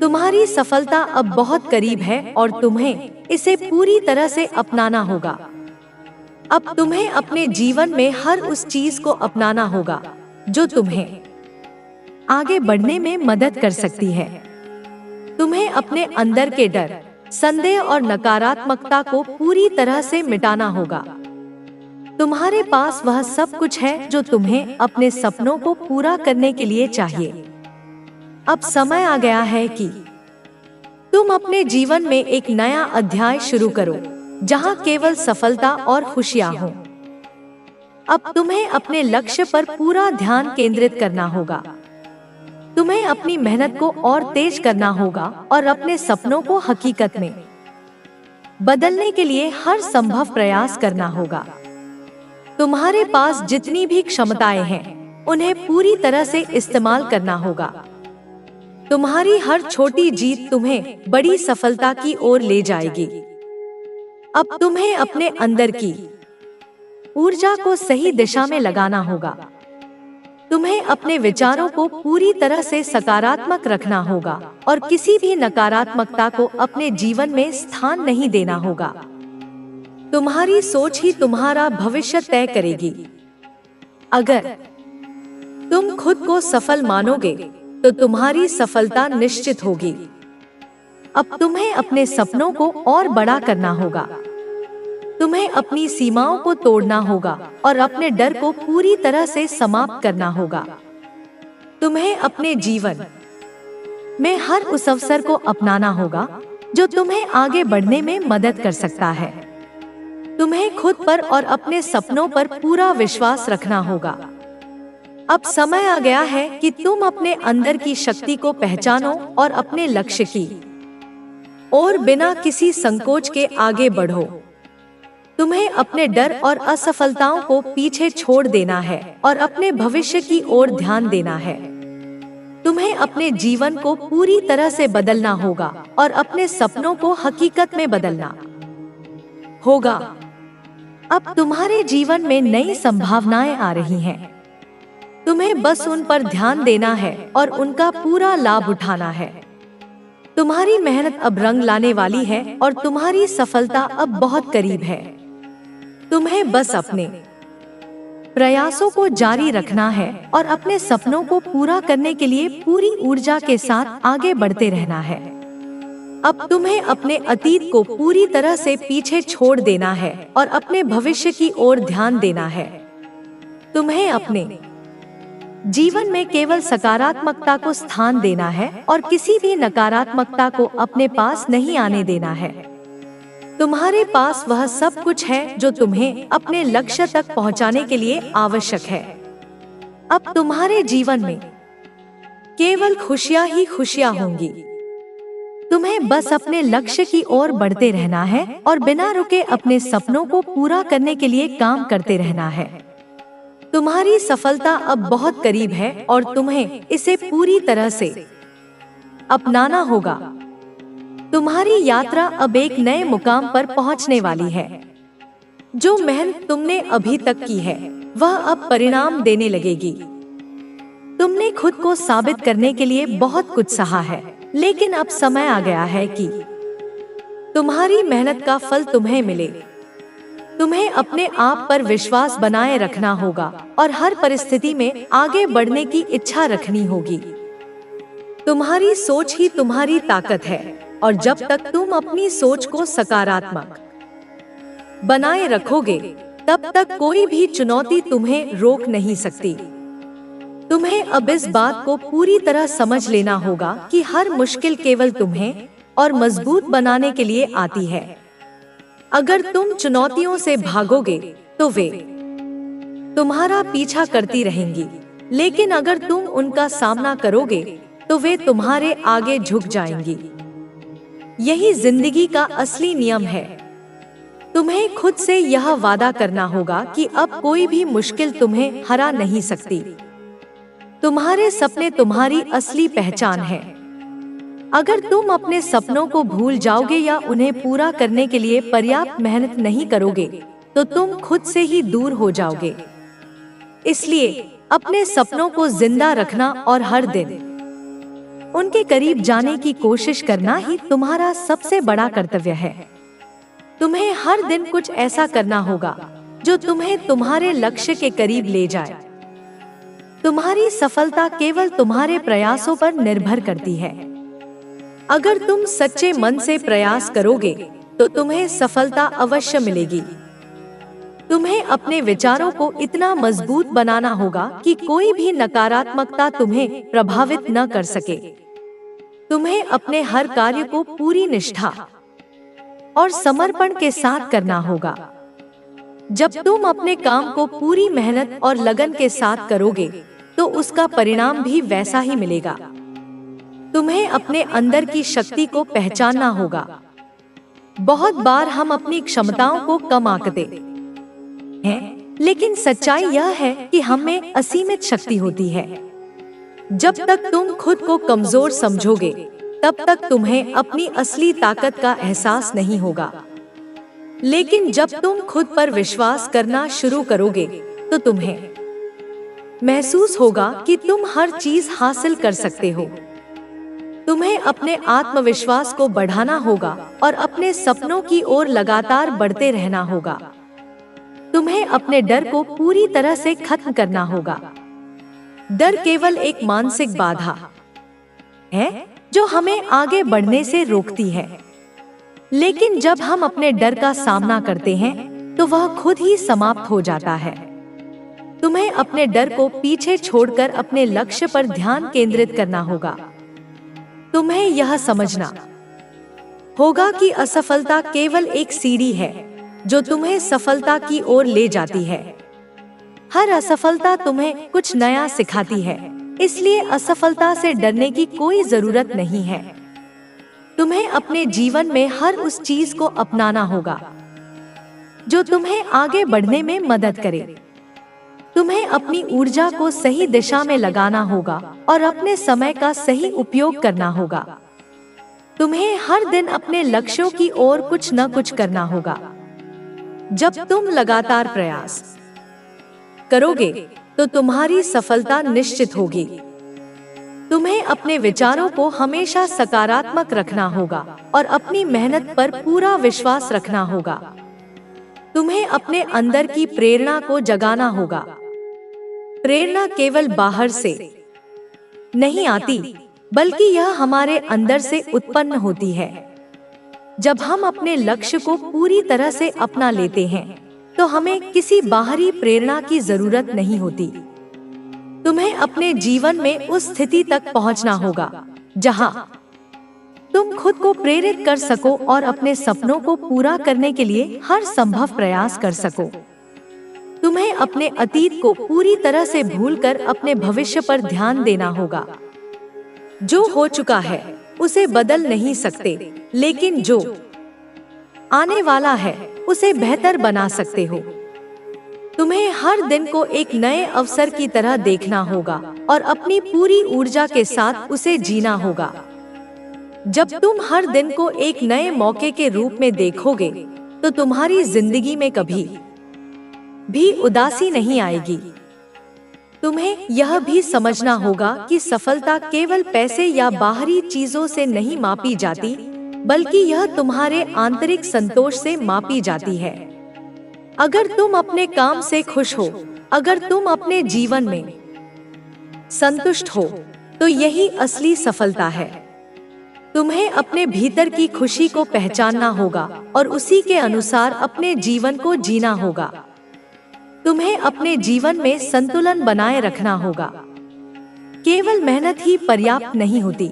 तुम्हारी सफलता अब बहुत करीब है और तुम्हें इसे पूरी तरह से अपनाना होगा। अब तुम्हें अपने जीवन में हर उस चीज को अपनाना होगा जो तुम्हें आगे बढ़ने में मदद कर सकती है। तुम्हें अपने अंदर के डर, संदेह और नकारात्मकता को पूरी तरह से मिटाना होगा। तुम्हारे पास वह सब कुछ है जो तुम्हें अपने सपनों को पूरा करने के लिए चाहिए। अब समय आ गया है कि तुम अपने जीवन में एक नया अध्याय शुरू करो, जहां केवल सफलता और खुशियां हों। अब तुम्हें अपने लक्ष्य पर पूरा ध्यान केंद्रित करना होगा। तुम्हें अपनी मेहनत को और तेज करना होगा और अपने सपनों को हकीकत में बदलने के लिए हर संभव प्रयास करना होगा। तुम्हारे पास जितनी भी क्षमताएं हैं, उन्हें पूरी तरह से इस्तेमाल करना होगा। तुम्हारी हर छोटी जीत तुम्हें बड़ी सफलता की ओर ले जाएगी। अब तुम्हें अपने अंदर की ऊर्जा को सही दिशा में लगाना होगा। तुम्हें अपने विचारों को पूरी तरह से सकारात्मक रखना होगा और किसी भी नकारात्मकता को अपने जीवन में स्थान नहीं देना होगा। तुम्हारी सोच ही तुम्हारा भविष्य तय करेगी। अगर तुम खुद को सफल मानोगे, तो तुम्हारी सफलता निश्चित होगी। अब तुम्हें अपने सपनों को और बड़ा करना होगा। तुम्हें अपनी सीमाओं को तोड़ना होगा और अपने डर को पूरी तरह से समाप्त करना होगा। तुम्हें अपने जीवन में हर उस अवसर को अपनाना होगा जो तुम्हें आगे बढ़ने में मदद कर सकता है। तुम्हें खुद पर और अपने सपनों पर पूरा विश्वास रखना होगा। अब समय आ गया है कि तुम अपने अंदर की शक्ति को पहचानो और अपने लक्ष्य की और बिना किसी संकोच के आगे बढ़ो। तुम्हें अपने डर और असफलताओं को पीछे छोड़ देना है और अपने भविष्य की ओर ध्यान देना है। तुम्हें अपने जीवन को पूरी तरह से बदलना होगा और अपने सपनों को हकीकत में बदलना होगा। अब तुम्हारे जीवन में नई संभावनाएं आ रही हैं। तुम्हें बस उन पर ध्यान देना है और उनका पूरा लाभ उठाना है। तुम्हारी मेहनत अब रंग लाने वाली है और तुम्हारी सफलता अब बहुत करीब है। तुम्हें बस अपने प्रयासों को जारी रखना है और अपने सपनों को पूरा करने के लिए पूरी ऊर्जा के साथ आगे बढ़ते रहना है। अब तुम्हें अपने अतीत को पूरी तरह से पीछे छोड़ देना है और अपने भविष्य की ओर ध्यान देना है। तुम्हें अपने जीवन में केवल सकारात्मकता को स्थान देना है और किसी भी नकारात्मकता को अपने पास नहीं आने देना है। तुम्हारे पास वह सब कुछ है जो तुम्हें अपने लक्ष्य तक पहुंचाने के लिए आवश्यक है। अब तुम्हारे जीवन में केवल खुशियां ही खुशियां होंगी। तुम्हें बस अपने लक्ष्य की ओर बढ़ते रहना है और बिना रुके अपने सपनों को पूरा करने के लिए काम करते रहना है। तुम्हारी सफलता अब बहुत करीब है और तुम्हें इसे पूरी तरह से अपनाना होगा। तुम्हारी यात्रा अब एक नए मुकाम पर पहुंचने वाली है। जो मेहनत तुमने अभी तक की है, वह अब परिणाम देने लगेगी। तुमने खुद को साबित करने के लिए बहुत कुछ सहा है, लेकिन अब समय आ गया है कि तुम्हारी मेहनत का फल तुम्हें मिले। तुम्हें अपने आप पर विश्वास बनाए रखना होगा और हर परिस्थिति में आगे बढ़ने की इच्छा रखनी होगी। तुम्हारी सोच ही तुम्हारी ताकत है और जब तक तुम अपनी सोच को सकारात्मक बनाए रखोगे, तब तक कोई भी चुनौती तुम्हें रोक नहीं सकती। तुम्हें अब इस बात को पूरी तरह समझ लेना होगा कि हर मुश्किल केवल तुम्हें और मजबूत बनाने के लिए आती है। अगर तुम चुनौतियों से भागोगे तो वे तुम्हारा पीछा करती रहेंगी, लेकिन अगर तुम उनका सामना करोगे तो वे तुम्हारे आगे झुक जाएंगी। यही जिंदगी का असली नियम है। तुम्हें खुद से यह वादा करना होगा कि अब कोई भी मुश्किल तुम्हें हरा नहीं सकती। तुम्हारे सपने तुम्हारी असली पहचान है। अगर तुम अपने सपनों को भूल जाओगे या उन्हें पूरा करने के लिए पर्याप्त मेहनत नहीं करोगे तो तुम खुद से ही दूर हो जाओगे। इसलिए अपने सपनों को जिंदा रखना और हर दिन उनके करीब जाने की कोशिश करना ही तुम्हारा सबसे बड़ा कर्तव्य है। तुम्हें हर दिन कुछ ऐसा करना होगा जो तुम्हें तुम्हारे लक्ष्य के करीब ले जाए। तुम्हारी सफलता केवल तुम्हारे प्रयासों पर निर्भर करती है। अगर तुम सच्चे मन से प्रयास करोगे तो तुम्हें सफलता अवश्य मिलेगी। तुम्हें अपने विचारों को इतना मजबूत बनाना होगा कि कोई भी नकारात्मकता तुम्हें प्रभावित न कर सके। तुम्हें अपने हर कार्य को पूरी निष्ठा और समर्पण के साथ करना होगा। जब तुम अपने काम को पूरी मेहनत और लगन के साथ करोगे तो उसका परिणाम भी वैसा ही मिलेगा। तुम्हें अपने अंदर की शक्ति को पहचानना होगा। बहुत बार हम अपनी क्षमताओं को कम आंकते हैं, लेकिन सच्चाई यह है कि हम में असीमित शक्ति होती है। जब तक तुम खुद को कमजोर समझोगे, तब तक तुम्हें अपनी असली ताकत का एहसास नहीं होगा। लेकिन जब तुम खुद पर विश्वास करना शुरू करोगे, तो तुम्हें महसूस होगा कि तुम हर चीज हासिल कर सकते हो। तुम्हें अपने आत्मविश्वास को बढ़ाना होगा और अपने सपनों की ओर लगातार बढ़ते रहना होगा। तुम्हें अपने डर को पूरी तरह से खत्म करना होगा। डर केवल एक मानसिक बाधा है जो हमें आगे बढ़ने से रोकती है। लेकिन जब हम अपने डर का सामना करते हैं तो वह खुद ही समाप्त हो जाता है। तुम्हें अपने डर को पीछे छोड़कर अपने लक्ष्य पर ध्यान केंद्रित करना होगा। तुम्हें यह समझना होगा कि असफलता केवल एक सीढ़ी है जो तुम्हें सफलता की ओर ले जाती है। हर असफलता तुम्हें कुछ नया सिखाती है, इसलिए असफलता से डरने की कोई जरूरत नहीं है। तुम्हें अपने जीवन में हर उस चीज को अपनाना होगा जो तुम्हें आगे बढ़ने में मदद करे। तुम्हें अपनी ऊर्जा को सही दिशा में लगाना होगा और अपने समय का सही उपयोग करना होगा। तुम्हें हर दिन अपने लक्ष्यों की ओर कुछ न कुछ करना होगा। जब तुम लगातार प्रयास करोगे तो तुम्हारी सफलता निश्चित होगी। तुम्हें अपने विचारों को हमेशा सकारात्मक रखना होगा और अपनी मेहनत पर पूरा विश्वास रखना होगा। तुम्हें अपने अंदर की प्रेरणा को जगाना होगा। प्रेरणा केवल बाहर से नहीं आती, बल्कि यह हमारे अंदर से उत्पन्न होती है। जब हम अपने लक्ष्य को पूरी तरह से अपना लेते हैं, तो हमें किसी बाहरी प्रेरणा की जरूरत नहीं होती। तुम्हें अपने जीवन में उस स्थिति तक पहुंचना होगा जहां तुम खुद को प्रेरित कर सको और अपने सपनों को पूरा करने के लिए हर संभव प्रयास कर सको। तुम्हें अपने अतीत को पूरी तरह से भूलकर अपने भविष्य पर ध्यान देना होगा। जो हो चुका है उसे बदल नहीं सकते, लेकिन जो आने वाला है उसे बेहतर बना सकते हो। तुम्हें हर दिन को एक नए अवसर की तरह देखना होगा और अपनी पूरी ऊर्जा के साथ उसे जीना होगा। जब तुम हर दिन को एक नए मौके के रूप में देखोगे, तो तुम्हारी जिंदगी में कभी भी उदासी नहीं आएगी। तुम्हें यह भी समझना होगा कि सफलता केवल पैसे या बाहरी चीजों से नहीं मापी जाती, बल्कि यह तुम्हारे आंतरिक संतोष से मापी जाती है। अगर तुम अपने काम से खुश हो, अगर तुम अपने जीवन में संतुष्ट हो, तो यही असली सफलता है। तुम्हें अपने भीतर की खुशी को पहचानना होगा और उसी के अनुसार अपने जीवन को जीना होगा। तुम्हें अपने जीवन में संतुलन बनाए रखना होगा। केवल मेहनत ही पर्याप्त नहीं होती,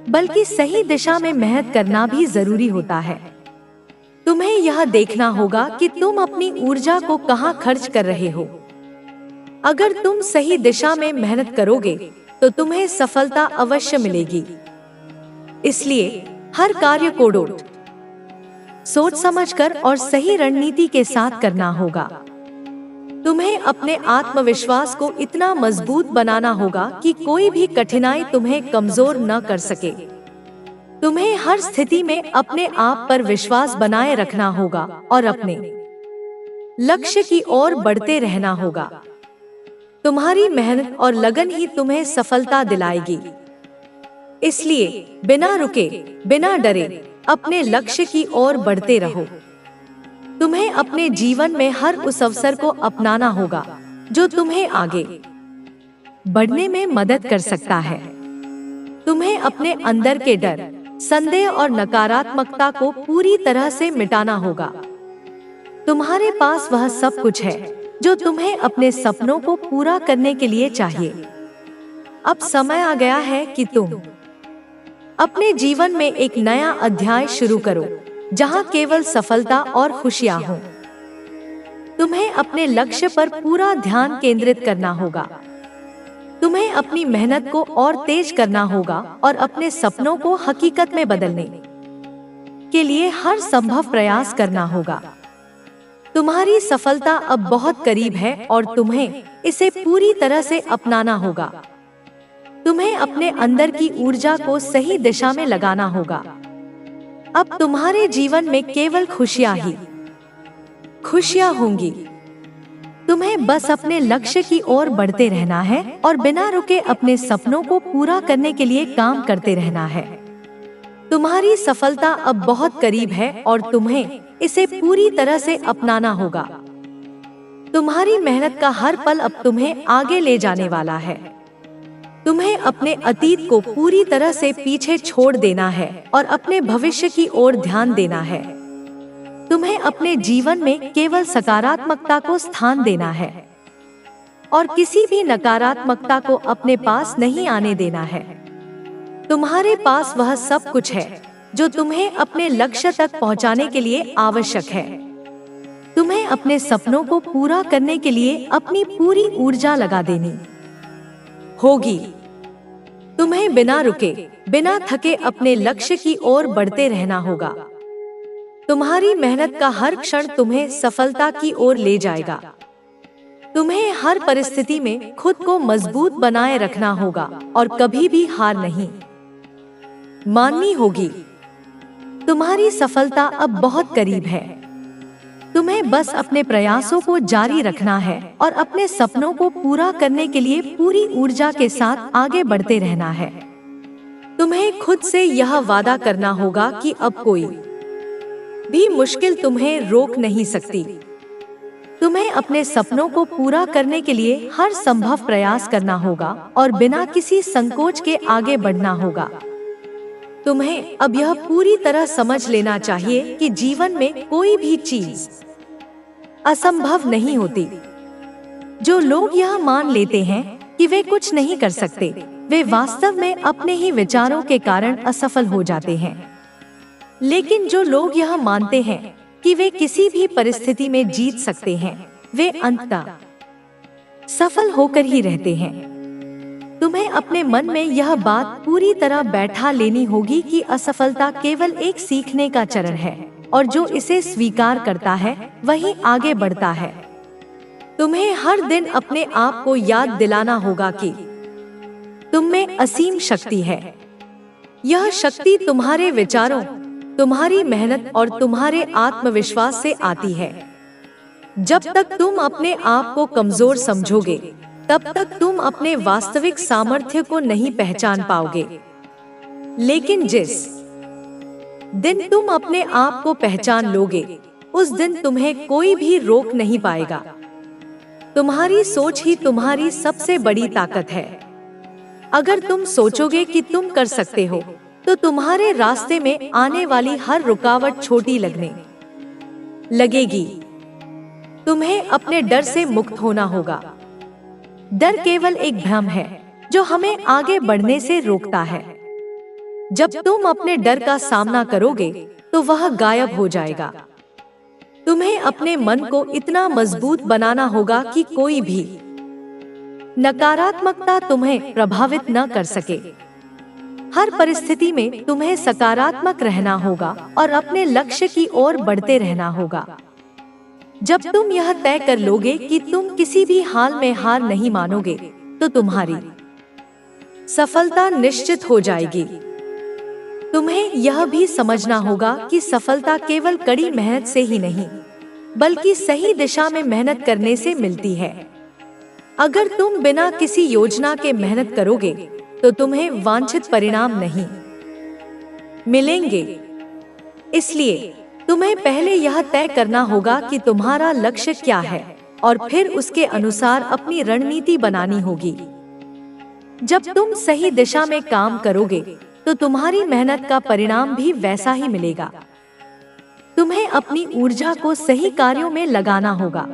बल्कि सही दिशा में मेहनत करना भी जरूरी होता है। तुम्हें यह देखना होगा कि तुम अपनी ऊर्जा को कहाँ खर्च कर रहे हो। अगर तुम सही दिशा में मेहनत करोगे तो तुम्हें सफलता अवश्य मिलेगी। इसलिए हर कार्य को सोच समझकर और सही रणनीति के साथ करना होगा। तुम्हें अपने आत्मविश्वास को इतना मजबूत बनाना होगा कि कोई भी कठिनाई तुम्हें कमजोर न कर सके। तुम्हें हर स्थिति में अपने आप पर विश्वास बनाए रखना होगा और अपने लक्ष्य की ओर बढ़ते रहना होगा। तुम्हारी मेहनत और लगन ही तुम्हें सफलता दिलाएगी। इसलिए बिना रुके, बिना डरे अपने लक्ष्य की ओर बढ़ते रहो। तुम्हें अपने जीवन में हर उस अवसर को अपनाना होगा जो तुम्हें आगे बढ़ने में मदद कर सकता है। तुम्हें अपने अंदर के डर, संदेह और नकारात्मकता को पूरी तरह से मिटाना होगा। तुम्हारे पास वह सब कुछ है जो तुम्हें अपने सपनों को पूरा करने के लिए चाहिए। अब समय आ गया है कि तुम अपने जीवन में एक नया अध्याय शुरू करो, जहां केवल सफलता और खुशियां हों। तुम्हें अपने लक्ष्य पर पूरा ध्यान केंद्रित करना होगा। तुम्हें अपनी मेहनत को और तेज करना होगा और अपने सपनों को हकीकत में बदलने के लिए हर संभव प्रयास करना होगा। तुम्हारी सफलता अब बहुत करीब है और तुम्हें इसे पूरी तरह से अपनाना होगा। तुम्हें अपने अंदर की ऊर्जा को सही दिशा में लगाना होगा। अब तुम्हारे जीवन में केवल खुशियां होंगी। तुम्हें बस अपने लक्ष्य की ओर बढ़ते रहना है और बिना रुके अपने सपनों को पूरा करने के लिए काम करते रहना है। तुम्हारी सफलता अब बहुत करीब है और तुम्हें इसे पूरी तरह से अपनाना होगा। तुम्हारी मेहनत का हर पल अब तुम्हें आगे ले जाने वाला है। तुम्हें अपने अतीत को पूरी तरह से पीछे छोड़ देना है और अपने भविष्य की ओर ध्यान देना है। तुम्हें अपने जीवन में केवल सकारात्मकता को स्थान देना है और किसी भी नकारात्मकता को अपने पास नहीं आने देना है। तुम्हारे पास वह सब कुछ है जो तुम्हें अपने लक्ष्य तक पहुंचाने के लिए आवश्यक है। तुम्हें अपने सपनों को पूरा करने के लिए अपनी पूरी ऊर्जा लगा देनी होगी। तुम्हें बिना रुके, बिना थके अपने लक्ष्य की ओर बढ़ते रहना होगा। तुम्हारी मेहनत का हर क्षण तुम्हें सफलता की ओर ले जाएगा। तुम्हें हर परिस्थिति में खुद को मजबूत बनाए रखना होगा और कभी भी हार नहीं माननी होगी। तुम्हारी सफलता अब बहुत करीब है। तुम्हें बस अपने प्रयासों को जारी रखना है और अपने सपनों को पूरा करने के लिए पूरी ऊर्जा के साथ आगे बढ़ते रहना है। तुम्हें खुद से यह वादा करना होगा कि अब कोई भी मुश्किल तुम्हें रोक नहीं सकती। तुम्हें अपने सपनों को पूरा करने के लिए हर संभव प्रयास करना होगा और बिना किसी संकोच के आगे बढ़ना होगा। तुम्हें अब यह पूरी तरह समझ लेना चाहिए कि जीवन में कोई भी चीज असंभव नहीं होती। जो लोग यह मान लेते हैं कि वे कुछ नहीं कर सकते, वे वास्तव में अपने ही विचारों के कारण असफल हो जाते हैं। लेकिन जो लोग यह मानते हैं कि वे किसी भी परिस्थिति में जीत सकते हैं, वे अंततः सफल होकर ही रहते हैं। तुम्हें अपने मन में यह बात पूरी तरह बैठा लेनी होगी कि असफलता केवल एक सीखने का चरण है और जो इसे स्वीकार करता है वही आगे बढ़ता है। तुम्हें हर दिन अपने आप को याद दिलाना होगा कि तुम में असीम शक्ति है। यह शक्ति तुम्हारे विचारों, तुम्हारी मेहनत और तुम्हारे आत्मविश्वास से आती है। जब तक तुम अपने आप को कमजोर समझोगे, तब तक तुम अपने वास्तविक सामर्थ्य को नहीं पहचान पाओगे। लेकिन जिस दिन तुम अपने आप को पहचान लोगे, उस दिन तुम्हें कोई भी रोक नहीं पाएगा। तुम्हारी सोच ही तुम्हारी सबसे बड़ी ताकत है। अगर तुम सोचोगे कि तुम कर सकते हो, तो तुम्हारे रास्ते में आने वाली हर रुकावट छोटी लगने लगेगी। तुम्हें अपने डर से मुक्त होना होगा। डर केवल एक भ्रम है जो हमें आगे बढ़ने से रोकता है। जब तुम अपने डर का सामना करोगे तो वह गायब हो जाएगा। तुम्हें अपने मन को इतना मजबूत बनाना होगा कि कोई भी नकारात्मकता तुम्हें प्रभावित न कर सके। हर परिस्थिति में तुम्हें सकारात्मक रहना होगा और अपने लक्ष्य की ओर बढ़ते रहना होगा। जब तुम यह तय कर लोगे कि तुम किसी भी हाल में हार नहीं मानोगे, तो तुम्हारी सफलता निश्चित हो जाएगी। तुम्हें यह भी समझना होगा कि सफलता केवल कड़ी मेहनत से ही नहीं, बल्कि सही दिशा में मेहनत करने से मिलती है। अगर तुम बिना किसी योजना के मेहनत करोगे, तो तुम्हें वांछित परिणाम नहीं मिलेंगे। इसलिए तुम्हें पहले यह तय करना होगा कि तुम्हारा लक्ष्य क्या है और फिर उसके अनुसार अपनी रणनीति बनानी होगी। जब तुम सही दिशा में काम करोगे, तो तुम्हारी मेहनत का परिणाम भी वैसा ही मिलेगा। तुम्हें अपनी ऊर्जा को सही कार्यों में लगाना होगा।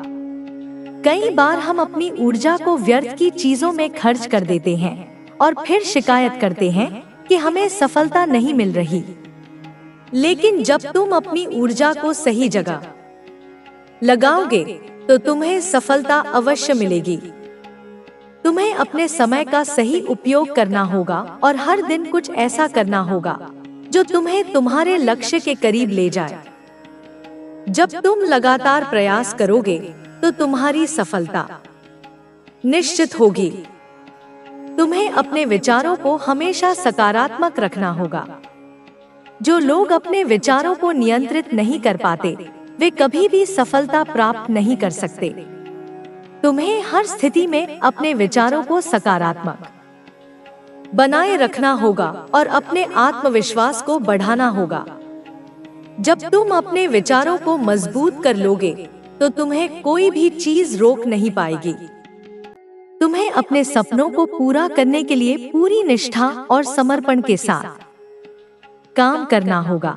कई बार हम अपनी ऊर्जा को व्यर्थ की चीजों में खर्च कर देते हैं और फिर शिकायत करते हैं कि हमें सफलता नहीं मिल रही। लेकिन जब तुम अपनी ऊर्जा को सही जगह लगाओगे, तो तुम्हें सफलता अवश्य मिलेगी। तुम्हें अपने समय का सही उपयोग करना होगा और हर दिन कुछ ऐसा करना होगा जो तुम्हें तुम्हारे लक्ष्य के करीब ले जाए। जब तुम लगातार प्रयास करोगे, तो तुम्हारी सफलता निश्चित होगी। तुम्हें अपने विचारों को हमेशा सकारात्मक रखना होगा। जो लोग अपने विचारों को नियंत्रित नहीं कर पाते, वे कभी भी सफलता प्राप्त नहीं कर सकते। तुम्हें हर स्थिति में अपने विचारों को सकारात्मक बनाए रखना होगा और अपने आत्मविश्वास को बढ़ाना होगा। जब तुम अपने विचारों को मजबूत कर लोगे, तो तुम्हें कोई भी चीज रोक नहीं पाएगी। तुम्हें अपने सपनों को पूरा करने के लिए पूरी निष्ठा और समर्पण के साथ काम करना होगा।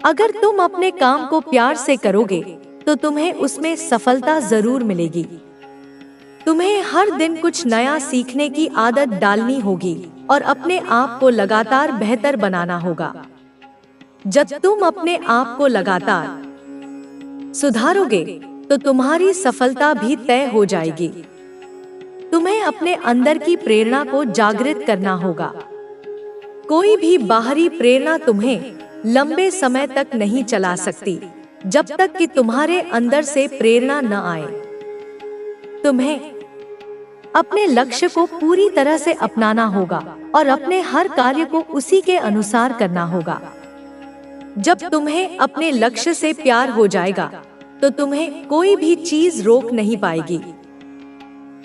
अगर तुम अपने काम को प्यार से करोगे, तो तुम्हें उसमें सफलता जरूर मिलेगी। तुम्हें हर दिन कुछ नया सीखने की आदत डालनी होगी और अपने आप को लगातार बेहतर बनाना होगा। जब तुम अपने आप को लगातार सुधारोगे, तो तुम्हारी सफलता भी तय हो जाएगी। तुम्हें अपने अंदर की प्रेरणा को जागृत करना होगा। कोई भी बाहरी प्रेरणा तुम्हें लंबे समय तक नहीं चला सकती, जब तक कि तुम्हारे अंदर से प्रेरणा न आए। तुम्हें अपने लक्ष्य को पूरी तरह से अपनाना होगा और अपने हर कार्य को उसी के अनुसार करना होगा। जब तुम्हें अपने लक्ष्य से प्यार हो जाएगा, तो तुम्हें कोई भी चीज रोक नहीं पाएगी।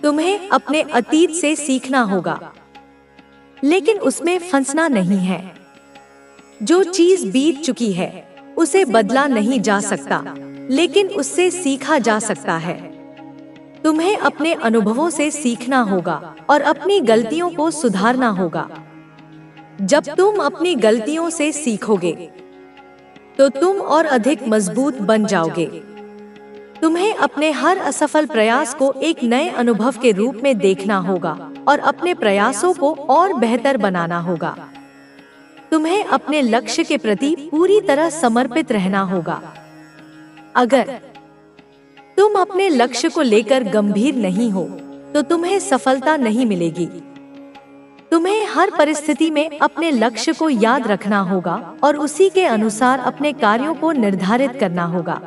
तुम्हें अपने अतीत से सीखना होगा, लेकिन उसमें फंसना नहीं है। जो चीज बीत चुकी है, उसे बदला नहीं जा सकता, लेकिन उससे सीखा जा सकता है। तुम्हें अपने अनुभवों से सीखना होगा और अपनी गलतियों को सुधारना होगा। जब तुम अपनी गलतियों से सीखोगे, तो तुम और अधिक मजबूत बन जाओगे। तुम्हें अपने हर असफल प्रयास को एक नए अनुभव के रूप में देखना होगा और अपने प्रयासों को और बेहतर बनाना होगा। तुम्हें अपने लक्ष्य के प्रति पूरी तरह समर्पित रहना होगा। अगर तुम अपने लक्ष्य को लेकर गंभीर नहीं हो, तो तुम्हें सफलता नहीं मिलेगी। तुम्हें हर परिस्थिति में अपने लक्ष्य को याद रखना होगा और उसी के अनुसार अपने कार्यों को निर्धारित करना होगा।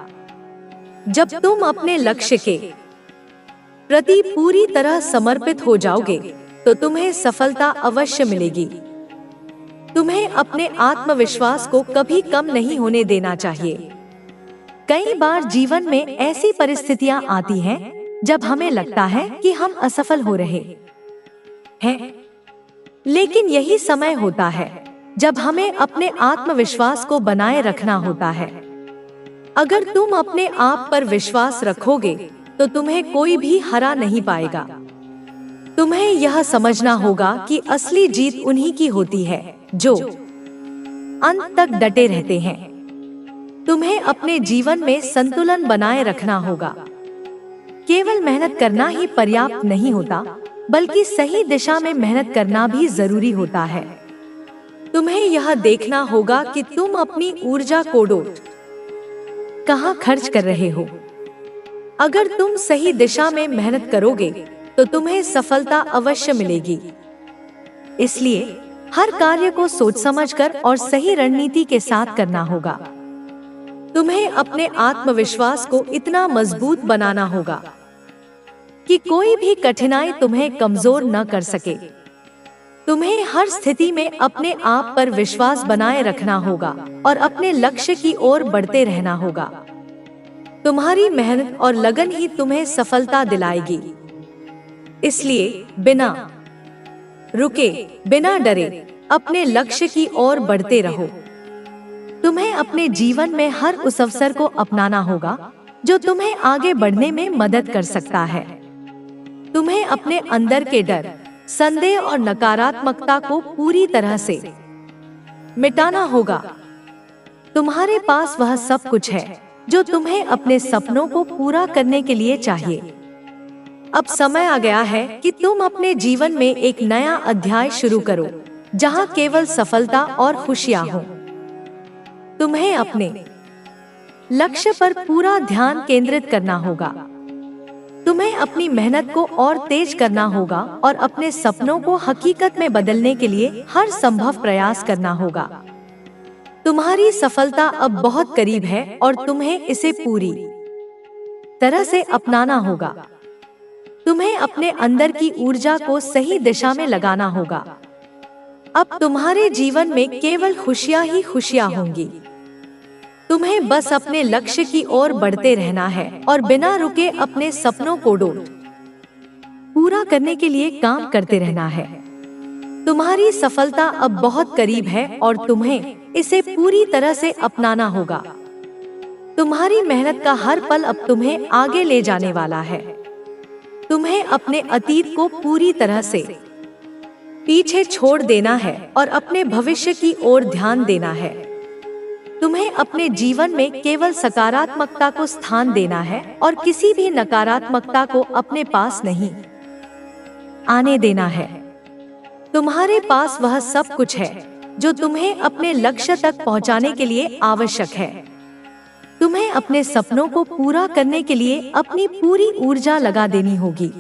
जब तुम अपने लक्ष्य के प्रति पूरी तरह समर्पित हो जाओगे, तो तुम्हें सफलता अवश्य मिलेगी। तुम्हें अपने आत्मविश्वास को कभी कम नहीं होने देना चाहिए। कई बार जीवन में ऐसी परिस्थितियां आती हैं जब हमें लगता है कि हम असफल हो रहे हैं, लेकिन यही समय होता है जब हमें अपने आत्मविश्वास को बनाए रखना होता है। अगर तुम अपने आप पर विश्वास रखोगे, तो तुम्हें कोई भी हरा नहीं पाएगा। तुम्हें यह समझना होगा कि असली जीत उन्हीं की होती है जो अंत तक डटे रहते हैं। तुम्हें अपने जीवन में संतुलन बनाए रखना होगा। केवल मेहनत करना ही पर्याप्त नहीं होता, बल्कि सही दिशा में मेहनत करना भी जरूरी होता है। तुम्हें यह देखना होगा कि तुम अपनी ऊर्जा को कहाँ खर्च कर रहे हो। अगर तुम सही दिशा में मेहनत करोगे तो तुम्हें सफलता अवश्य मिलेगी। इसलिए हर कार्य को सोच समझकर और सही रणनीति के साथ करना होगा। तुम्हें अपने आत्मविश्वास को इतना मजबूत बनाना होगा कि कोई भी कठिनाई तुम्हें कमजोर न कर सके। तुम्हें हर स्थिति में अपने आप पर विश्वास बनाए रखना होगा और अपने लक्ष्य की ओर बढ़ते रहना होगा। तुम्हारी मेहनत और लगन ही तुम्हें सफलता दिलाएगी। इसलिए बिना रुके, बिना डरे अपने लक्ष्य की ओर बढ़ते रहो। तुम्हें अपने जीवन में हर उस अवसर को अपनाना होगा जो तुम्हें आगे बढ़ने में मदद कर सकता है। तुम्हें अपने अंदर के डर, संदेह और नकारात्मकता को पूरी तरह से मिटाना होगा। तुम्हारे पास वह सब कुछ है जो तुम्हें अपने सपनों को पूरा करने के लिए चाहिए। अब समय आ गया है कि तुम अपने जीवन में एक नया अध्याय शुरू करो, जहां केवल सफलता और खुशियां हो। तुम्हें अपने लक्ष्य पर पूरा ध्यान केंद्रित करना होगा। तुम्हें अपनी मेहनत को और तेज करना होगा और अपने सपनों को हकीकत में बदलने के लिए हर संभव प्रयास करना होगा। तुम्हारी सफलता अब बहुत करीब है और तुम्हें इसे पूरी तरह से अपनाना होगा। तुम्हें अपने अंदर की ऊर्जा को सही दिशा में लगाना होगा। अब तुम्हारे जीवन में केवल खुशियां ही खुशियां होंगी। तुम्हें बस अपने लक्ष्य की ओर बढ़ते रहना है और बिना रुके अपने सपनों को पूरा करने के लिए काम करते रहना है। तुम्हारी सफलता अब बहुत करीब है और तुम्हें इसे पूरी तरह से अपनाना होगा। तुम्हारी मेहनत का हर पल अब तुम्हें आगे ले जाने वाला है। तुम्हें अपने अतीत को पूरी तरह से पीछे छोड़ देना है और अपने भविष्य की ओर ध्यान देना है। तुम्हें अपने जीवन में केवल सकारात्मकता को स्थान देना है और किसी भी नकारात्मकता को अपने पास नहीं आने देना है। तुम्हारे पास वह सब कुछ है जो तुम्हें अपने लक्ष्य तक पहुंचाने के लिए आवश्यक है। तुम्हें अपने सपनों को पूरा करने के लिए अपनी पूरी ऊर्जा लगा देनी होगी।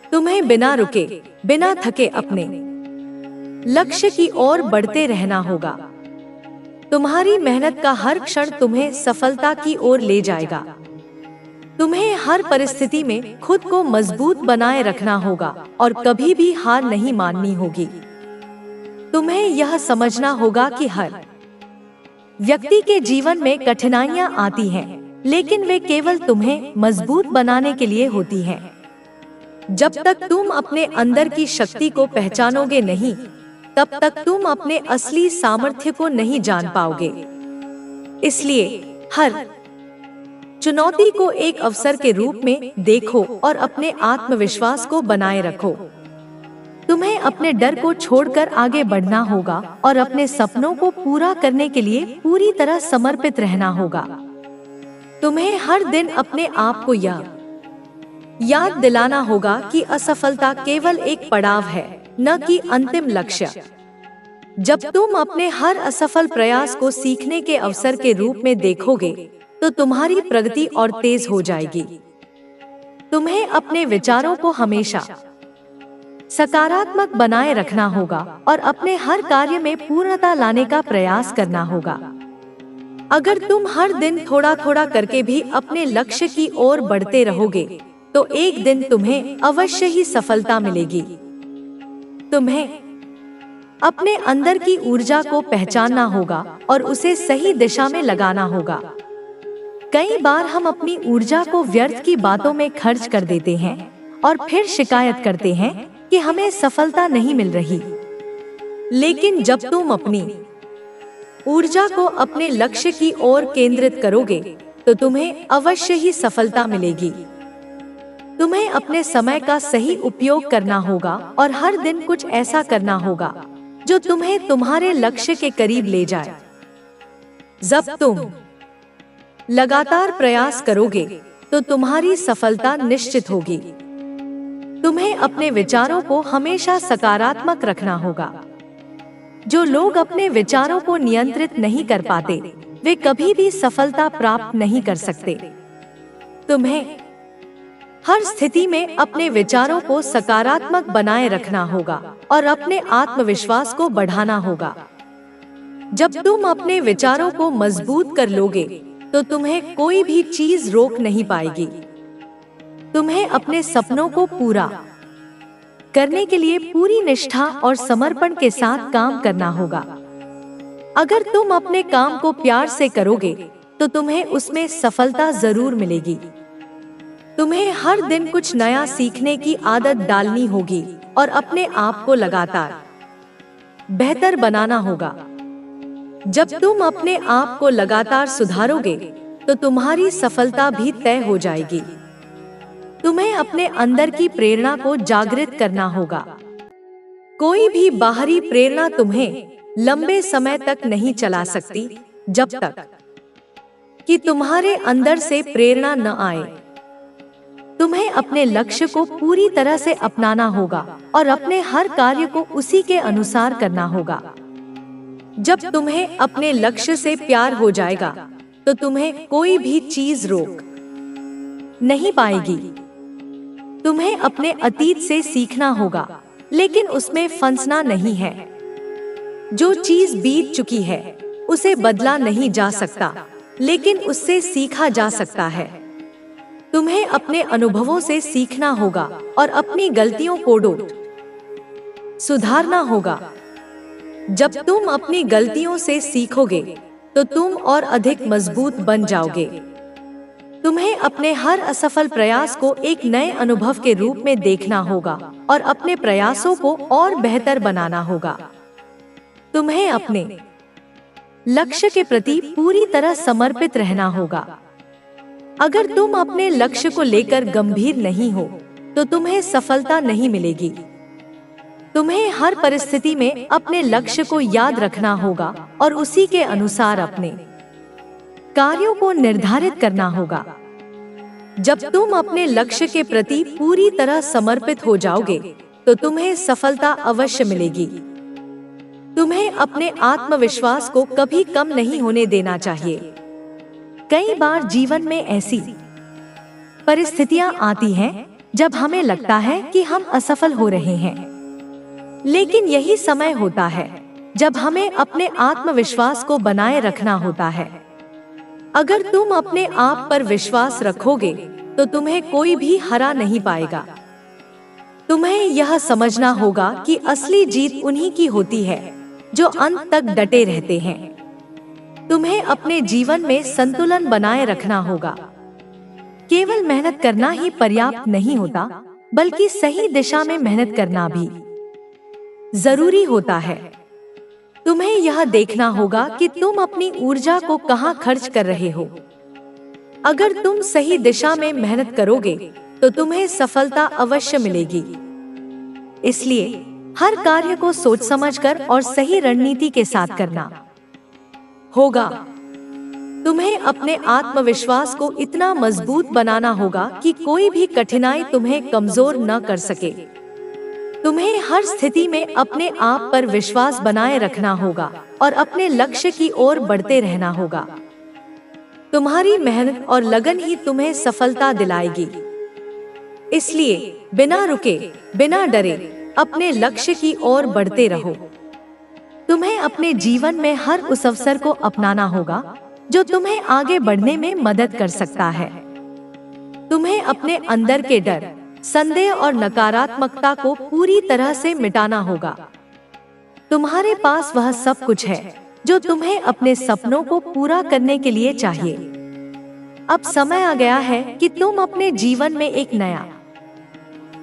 तुम्हें बिना रुके, बिना थके अपने लक्ष्य की ओर बढ़ते रहना होगा। तुम्हारी मेहनत का हर क्षण तुम्हें सफलता की ओर ले जाएगा। तुम्हें हर परिस्थिति में खुद को मजबूत बनाए रखना होगा और कभी भी हार नहीं माननी होगी। तुम्हें यह समझना होगा कि हर व्यक्ति के जीवन में कठिनाइयां आती हैं, लेकिन वे केवल तुम्हें मजबूत बनाने के लिए होती हैं। जब तक तुम अपने अंदर की शक्ति को पहचानोगे नहीं, तब तक तुम अपने असली सामर्थ्य को नहीं जान पाओगे। इसलिए हर चुनौती को एक अवसर के रूप में देखो और अपने आत्मविश्वास को बनाए रखो। तुम्हें अपने डर को छोड़कर आगे बढ़ना होगा और अपने सपनों को पूरा करने के लिए पूरी तरह समर्पित रहना होगा। तुम्हें हर दिन अपने आप को यह याद दिलाना होगा कि असफलता केवल एक पड़ाव है, न कि अंतिम लक्ष्य। जब तुम अपने हर असफल प्रयास को सीखने के अवसर के रूप में देखोगे, तो तुम्हारी प्रगति और तेज हो जाएगी। तुम्हें अपने विचारों को हमेशा सकारात्मक बनाए रखना होगा और अपने हर कार्य में पूर्णता लाने का प्रयास करना होगा। अगर तुम हर दिन थोड़ा थोड़ा करके भी अपने लक्ष्य की ओर बढ़ते रहोगे, तो एक दिन तुम्हें अवश्य ही सफलता मिलेगी। तुम्हें अपने अंदर की ऊर्जा को पहचानना होगा और उसे सही दिशा में लगाना होगा। कई बार हम अपनी ऊर्जा को व्यर्थ की बातों में खर्च कर देते हैं और फिर शिकायत करते हैं कि हमें सफलता नहीं मिल रही। लेकिन जब तुम अपनी ऊर्जा को अपने लक्ष्य की ओर केंद्रित करोगे, तो तुम्हें अवश्य ही सफलता मिलेगी। तुम्हें अपने समय का सही उपयोग करना होगा और हर दिन कुछ ऐसा करना होगा जो तुम्हें तुम्हारे लक्ष्य के करीब ले जाए। जब तुम लगातार प्रयास करोगे तो तुम्हारी सफलता निश्चित होगी। तुम्हें अपने विचारों को हमेशा सकारात्मक रखना होगा। जो लोग अपने विचारों को नियंत्रित नहीं कर पाते, वे कभी भी सफलता प्राप्त नहीं कर सकते। तुम्हें हर स्थिति में अपने विचारों को सकारात्मक बनाए रखना होगा और अपने आत्मविश्वास को बढ़ाना होगा। जब तुम अपने विचारों को मजबूत कर लोगे तो तुम्हें कोई भी चीज रोक नहीं पाएगी। तुम्हें अपने सपनों को पूरा करने के लिए पूरी निष्ठा और समर्पण के साथ काम करना होगा। अगर तुम अपने काम को प्यार से करोगे तो तुम्हें उसमें सफलता जरूर मिलेगी। तुम्हें हर दिन कुछ नया सीखने की आदत डालनी होगी और अपने आप को लगातार बेहतर बनाना होगा। जब तुम अपने आप को लगातार सुधारोगे तो तुम्हारी सफलता भी तय हो जाएगी। तुम्हें अपने अंदर की प्रेरणा को जागृत करना होगा। कोई भी बाहरी प्रेरणा तुम्हें लंबे समय तक नहीं चला सकती जब तक कि तुम्हारे अंदर से प्रेरणा न आए। तुम्हें अपने लक्ष्य को पूरी तरह से अपनाना होगा और अपने हर कार्य को उसी के अनुसार करना होगा। जब तुम्हें अपने लक्ष्य से प्यार हो जाएगा तो तुम्हें कोई भी चीज रोक नहीं पाएगी। तुम्हें अपने अतीत से सीखना होगा, लेकिन उसमें फंसना नहीं है। जो चीज बीत चुकी है उसे बदला नहीं जा सकता, लेकिन उससे सीखा जा सकता है। तुम्हें अपने अनुभवों से सीखना होगा और अपनी गलतियों को सुधारना होगा। जब तुम अपनी गलतियों से सीखोगे तो तुम और अधिक मजबूत बन जाओगे। तुम्हें अपने हर असफल प्रयास को एक नए अनुभव के रूप में देखना होगा और अपने प्रयासों को और बेहतर बनाना होगा। तुम्हें अपने लक्ष्य के प्रति पूरी तरह समर्पित रहना होगा। अगर तुम अपने लक्ष्य को लेकर गंभीर नहीं हो तो तुम्हें सफलता नहीं मिलेगी। तुम्हें हर परिस्थिति में अपने लक्ष्य को याद रखना होगा और उसी के अनुसार अपने कार्यों को निर्धारित करना होगा। जब तुम अपने लक्ष्य के प्रति पूरी तरह समर्पित हो जाओगे तो तुम्हें सफलता अवश्य मिलेगी। तुम्हें अपने आत्मविश्वास को कभी कम नहीं होने देना चाहिए। कई बार जीवन में ऐसी परिस्थितियां आती हैं जब हमें लगता है कि हम असफल हो रहे हैं, लेकिन यही समय होता है जब हमें अपने आत्मविश्वास को बनाए रखना होता है। अगर तुम अपने आप पर विश्वास रखोगे तो तुम्हें कोई भी हरा नहीं पाएगा। तुम्हें यह समझना होगा कि असली जीत उन्हीं की होती है जो अंत तक डटे रहते हैं। तुम्हें अपने जीवन में संतुलन बनाए रखना होगा। केवल मेहनत करना ही पर्याप्त नहीं होता, बल्कि सही दिशा में मेहनत करना भी जरूरी होता है। तुम्हें यह देखना होगा कि तुम अपनी ऊर्जा को कहां खर्च कर रहे हो। अगर तुम सही दिशा में मेहनत करोगे तो तुम्हें सफलता अवश्य मिलेगी। इसलिए हर कार्य को सोच समझकर और सही रणनीति के साथ करना होगा। तुम्हें अपने आत्मविश्वास को इतना मजबूत बनाना होगा कि कोई भी कठिनाई तुम्हें कमजोर न कर सके। तुम्हें हर स्थिति में अपने आप पर विश्वास बनाए रखना होगा और अपने लक्ष्य की ओर बढ़ते रहना होगा। तुम्हारी मेहनत और लगन ही तुम्हें सफलता दिलाएगी। इसलिए बिना रुके, बिना डरे अपने लक्ष्य की ओर बढ़ते रहो। तुम्हें अपने जीवन में हर उस अवसर को अपनाना होगा जो तुम्हें आगे बढ़ने में मदद कर सकता है। तुम्हें अपने अंदर के डर, संदेह और नकारात्मकता को पूरी तरह से मिटाना होगा। तुम्हारे पास वह सब कुछ है जो तुम्हें अपने सपनों को पूरा करने के लिए चाहिए। अब समय आ गया है कि तुम अपने जीवन में एक नया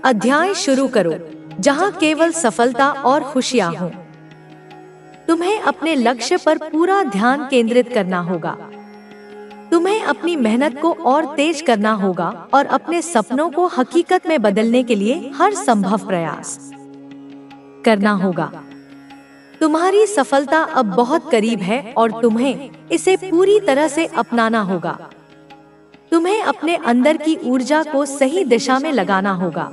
अध्याय शुरू करो, जहां केवल सफलता और खुशियां हों। तुम्हें अपने लक्ष्य पर पूरा ध्यान केंद्रित करना होगा। तुम्हें अपनी मेहनत को और तेज करना होगा और अपने सपनों को हकीकत में बदलने के लिए हर संभव प्रयास करना होगा। तुम्हारी सफलता अब बहुत करीब है और तुम्हें इसे पूरी तरह से अपनाना होगा। तुम्हें अपने अंदर की ऊर्जा को सही दिशा में लगाना होगा।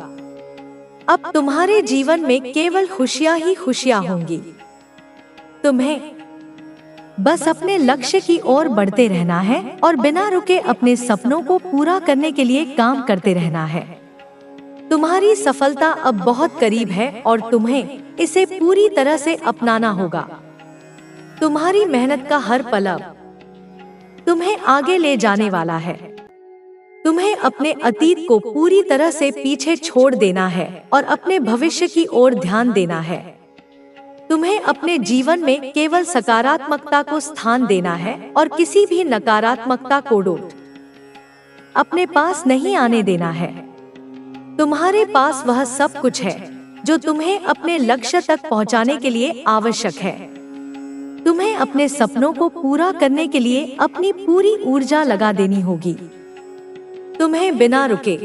अब तुम्हारे जीवन में केवल खुशियां ही खुशियां होंगी। तुम्हें बस अपने लक्ष्य की ओर बढ़ते रहना है और बिना रुके अपने सपनों को पूरा करने के लिए काम करते रहना है। तुम्हारी सफलता अब बहुत करीब है और तुम्हें इसे पूरी तरह से अपनाना होगा। तुम्हारी मेहनत का हर पल अब तुम्हें आगे ले जाने वाला है। तुम्हें अपने अतीत को पूरी तरह से पीछे छोड़ देना है और अपने भविष्य की ओर ध्यान देना है। तुम्हें अपने जीवन में केवल सकारात्मकता को स्थान देना है और किसी भी नकारात्मकता को अपने पास नहीं आने देना है। तुम्हारे पास वह सब कुछ है जो तुम्हें अपने लक्ष्य तक पहुंचाने के लिए आवश्यक है। तुम्हें अपने सपनों को पूरा करने के लिए अपनी पूरी ऊर्जा लगा देनी होगी। तुम्हें बिना रुके,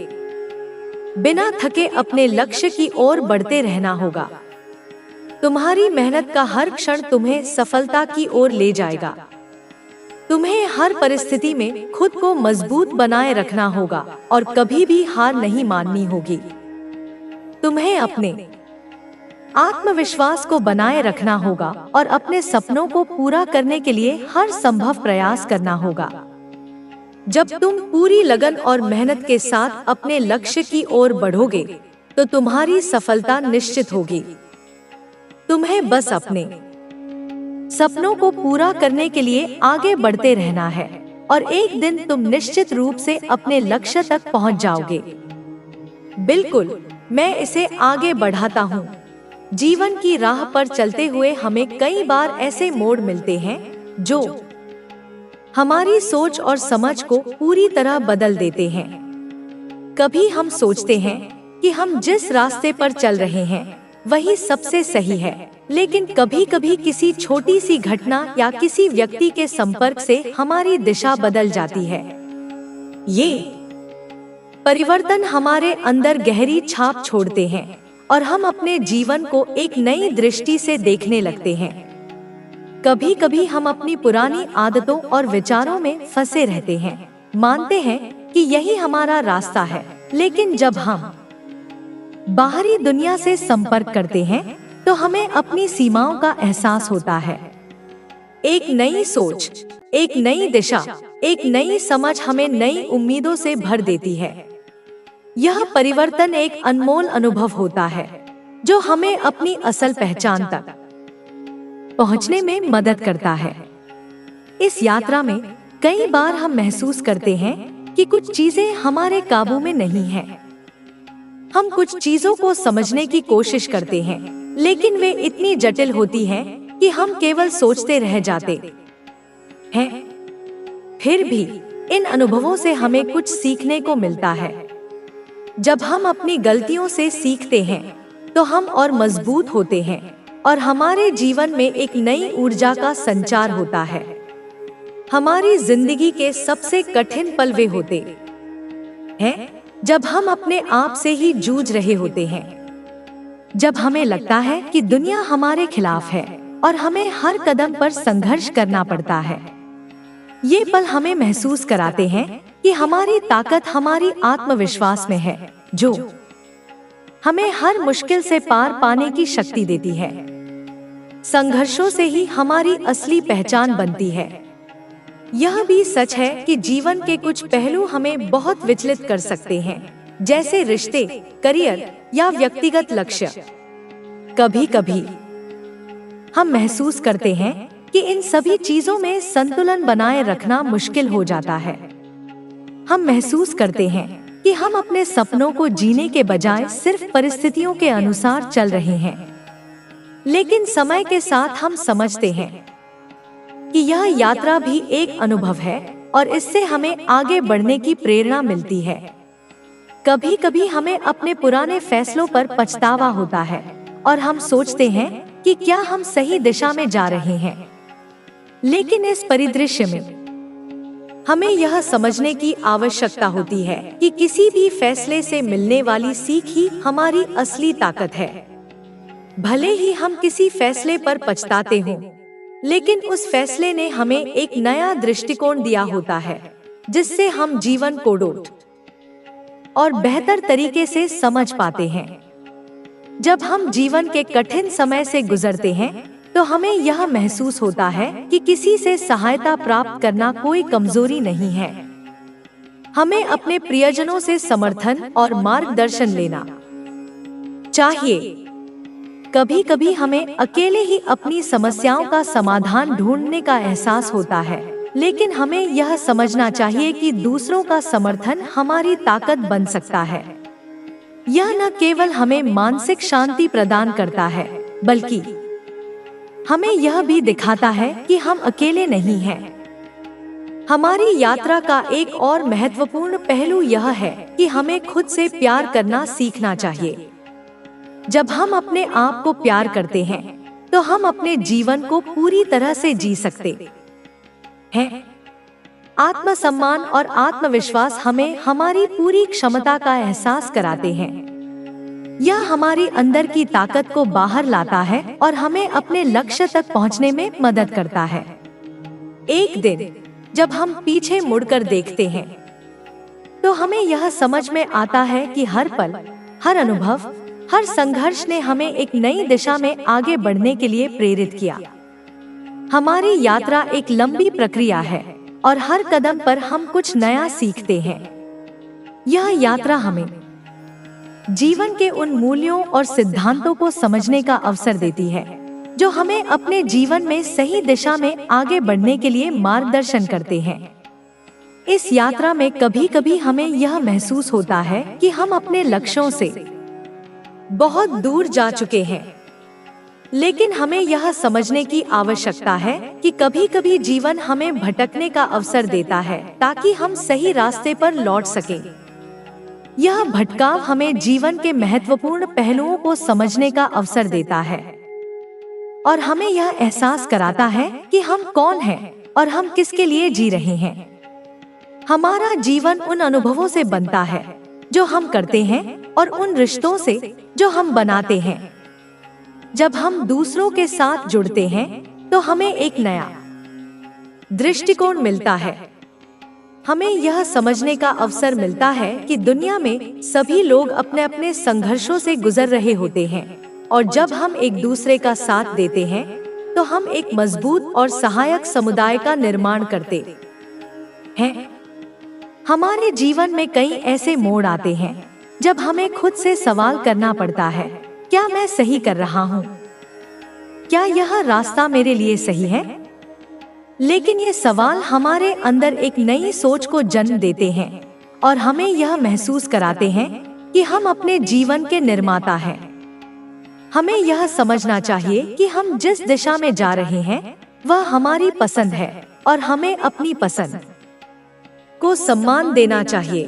बिना थके अपने लक्ष्य की ओर बढ़ते रहना होगा। तुम्हारी मेहनत का हर क्षण तुम्हें सफलता की ओर ले जाएगा। तुम्हें हर परिस्थिति में खुद को मजबूत बनाए रखना होगा और कभी भी हार नहीं माननी होगी। तुम्हें अपने आत्मविश्वास को बनाए रखना होगा और अपने सपनों को पूरा करने के लिए हर संभव प्रयास करना होगा। जब तुम पूरी लगन और मेहनत के साथ अपने लक्ष्य की ओर बढ़ोगे तो तुम्हारी सफलता निश्चित होगी। तुम्हें बस अपने सपनों को पूरा करने के लिए आगे बढ़ते रहना है और एक दिन तुम निश्चित रूप से अपने लक्ष्य तक पहुंच जाओगे। बिल्कुल, मैं इसे आगे बढ़ाता हूँ। जीवन की राह पर चलते हुए हमें कई बार ऐसे मोड़ मिलते हैं जो हमारी सोच और समझ को पूरी तरह बदल देते हैं। कभी हम सोचते हैं कि हम जिस रास्ते पर चल रहे हैं वही सबसे सही है, लेकिन कभी कभी किसी छोटी सी घटना या किसी व्यक्ति के संपर्क से हमारी दिशा बदल जाती है। ये परिवर्तन हमारे अंदर गहरी छाप छोड़ते हैं और हम अपने जीवन को एक नई दृष्टि से देखने लगते हैं। कभी कभी हम अपनी पुरानी आदतों और विचारों में फंसे रहते हैं, मानते हैं कि यही हमारा रास्ता है, लेकिन जब हम बाहरी दुनिया से संपर्क करते हैं तो हमें अपनी सीमाओं का एहसास होता है। एक नई सोच, एक नई दिशा, एक नई समझ हमें नई उम्मीदों से भर देती है। यह परिवर्तन एक अनमोल अनुभव होता है जो हमें अपनी असल पहचान तक पहुंचने में मदद करता है। इस यात्रा में कई बार हम महसूस करते हैं कि कुछ चीजें हमारे काबू में नहीं हैं। हम कुछ चीजों को समझने की कोशिश करते हैं, लेकिन वे इतनी जटिल होती हैं कि हम केवल सोचते रह जाते हैं। फिर भी इन अनुभवों से हमें कुछ सीखने को मिलता है। जब हम अपनी गलतियों से सीखते हैं तो हम और मजबूत होते हैं और हमारे जीवन में एक नई ऊर्जा का संचार होता है। हमारी जिंदगी के सबसे कठिन पल वे होते हैं जब हम अपने आप से ही जूझ रहे होते हैं, जब हमें लगता है कि दुनिया हमारे खिलाफ है और हमें हर कदम पर संघर्ष करना पड़ता है। ये पल हमें महसूस कराते हैं कि हमारी ताकत हमारी आत्मविश्वास में है, जो हमें हर मुश्किल से पार पाने की शक्ति देती है। संघर्षों से ही हमारी असली पहचान बनती है। यह भी सच है कि जीवन के कुछ पहलू हमें बहुत विचलित कर सकते हैं, जैसे रिश्ते, करियर या व्यक्तिगत लक्ष्य। कभी कभी हम महसूस करते हैं कि इन सभी चीजों में संतुलन बनाए रखना मुश्किल हो जाता है। हम महसूस करते हैं कि हम अपने सपनों को जीने के बजाय सिर्फ परिस्थितियों के अनुसार चल रहे हैं, लेकिन समय के साथ हम समझते हैं कि यह यात्रा भी एक अनुभव है और इससे हमें आगे बढ़ने की प्रेरणा मिलती है। कभी कभी हमें अपने पुराने फैसलों पर पछतावा होता है और हम सोचते हैं कि क्या हम सही दिशा में जा रहे हैं, लेकिन इस परिदृश्य में हमें यह समझने की आवश्यकता होती है कि किसी भी फैसले से मिलने वाली सीख ही हमारी असली ताकत है। भले ही हम किसी फैसले पर पछताते हों, लेकिन उस फैसले ने हमें एक नया दृष्टिकोण दिया होता है, जिससे हम जीवन को डोट और बेहतर तरीके से समझ पाते हैं। जब हम जीवन के कठिन समय से गुजरते हैं, तो हमें यह महसूस होता है कि किसी से सहायता प्राप्त करना कोई कमजोरी नहीं है। हमें अपने प्रियजनों से समर्थन और मार्गदर्शन लेना चाहिए। कभी कभी हमें अकेले ही अपनी समस्याओं का समाधान ढूंढने का एहसास होता है, लेकिन हमें यह समझना चाहिए कि दूसरों का समर्थन हमारी ताकत बन सकता है। यह न केवल हमें मानसिक शांति प्रदान करता है, बल्कि हमें यह भी दिखाता है कि हम अकेले नहीं हैं। हमारी यात्रा का एक और महत्वपूर्ण पहलू यह है कि हमें खुद से प्यार करना सीखना चाहिए। जब हम अपने आप को प्यार करते हैं, तो हम अपने जीवन को पूरी तरह से जी सकते हैं। आत्मसम्मान और आत्मविश्वास हमें हमारी पूरी क्षमता का एहसास कराते हैं। यह हमारी अंदर की ताकत को बाहर लाता है और हमें अपने लक्ष्य तक पहुंचने में मदद करता है। एक दिन जब हम पीछे मुड़कर देखते हैं, तो हमें यह समझ में आता है कि हर पल, हर अनुभव, हर संघर्ष ने हमें एक नई दिशा में आगे बढ़ने के लिए प्रेरित किया। हमारी यात्रा एक लंबी प्रक्रिया है और हर कदम पर हम कुछ नया सीखते हैं। यह यात्रा हमें जीवन के उन मूल्यों और सिद्धांतों को समझने का अवसर देती है, जो हमें अपने जीवन में सही दिशा में आगे बढ़ने के लिए मार्गदर्शन करते हैं। इस यात्रा में कभी कभी हमें यह महसूस होता है कि हम अपने लक्ष्यों से बहुत दूर जा चुके हैं, लेकिन हमें यह समझने की आवश्यकता है कि कभी कभी जीवन हमें भटकने का अवसर देता है, ताकि हम सही रास्ते पर लौट सकें। यह भटकाव हमें जीवन के महत्वपूर्ण पहलुओं को समझने का अवसर देता है और हमें यह एहसास कराता है कि हम कौन हैं और हम किसके लिए जी रहे हैं। हमारा जीवन उन अनुभवों से बनता है जो हम करते हैं और उन रिश्तों से जो हम बनाते हैं। जब हम दूसरों के साथ जुड़ते हैं, तो हमें एक नया दृष्टिकोण मिलता है। हमें यह समझने का अवसर मिलता है कि दुनिया में सभी लोग अपने अपने संघर्षों से गुजर रहे होते हैं, और जब हम एक दूसरे का साथ देते हैं, तो हम एक मजबूत और सहायक समुदाय का निर्माण करते हैं। हमारे जीवन में कई ऐसे मोड़ आते हैं जब हमें खुद से सवाल करना पड़ता है, क्या मैं सही कर रहा हूँ? क्या यह रास्ता मेरे लिए सही है? लेकिन ये सवाल हमारे अंदर एक नई सोच को जन्म देते हैं और हमें यह महसूस कराते हैं कि हम अपने जीवन के निर्माता हैं। हमें यह समझना चाहिए कि हम जिस दिशा में जा रहे हैं, वह हमारी पसंद है और हमें अपनी पसंद को सम्मान देना चाहिए।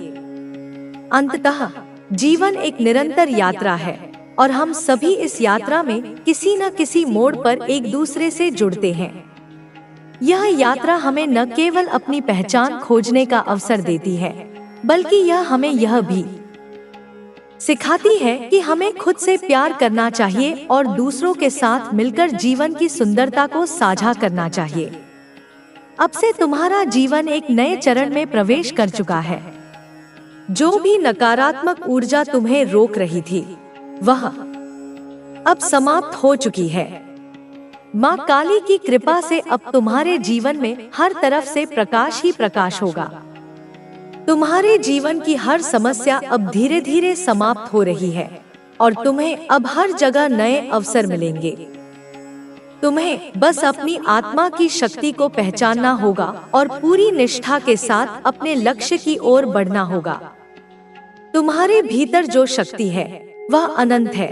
अंततः जीवन एक निरंतर यात्रा है और हम सभी इस यात्रा में किसी न किसी मोड़ पर एक दूसरे से जुड़ते हैं। यह यात्रा हमें न केवल अपनी पहचान खोजने का अवसर देती है, बल्कि यह हमें यह भी सिखाती है कि हमें खुद से प्यार करना चाहिए और दूसरों के साथ मिलकर जीवन की सुंदरता को साझा करना चाहिए। अब से तुम्हारा जीवन एक नए चरण में प्रवेश कर चुका है। जो भी नकारात्मक ऊर्जा तुम्हें रोक रही थी, वह अब समाप्त हो चुकी है। माँ काली की कृपा से अब तुम्हारे जीवन में हर तरफ से प्रकाश ही प्रकाश होगा। तुम्हारे जीवन की हर समस्या अब धीरे धीरे समाप्त हो रही है और तुम्हें अब हर जगह नए अवसर मिलेंगे। तुम्हें बस अपनी आत्मा की शक्ति को पहचानना होगा और पूरी निष्ठा के साथ अपने लक्ष्य की ओर बढ़ना होगा। तुम्हारे भीतर जो शक्ति है, वह अनंत है।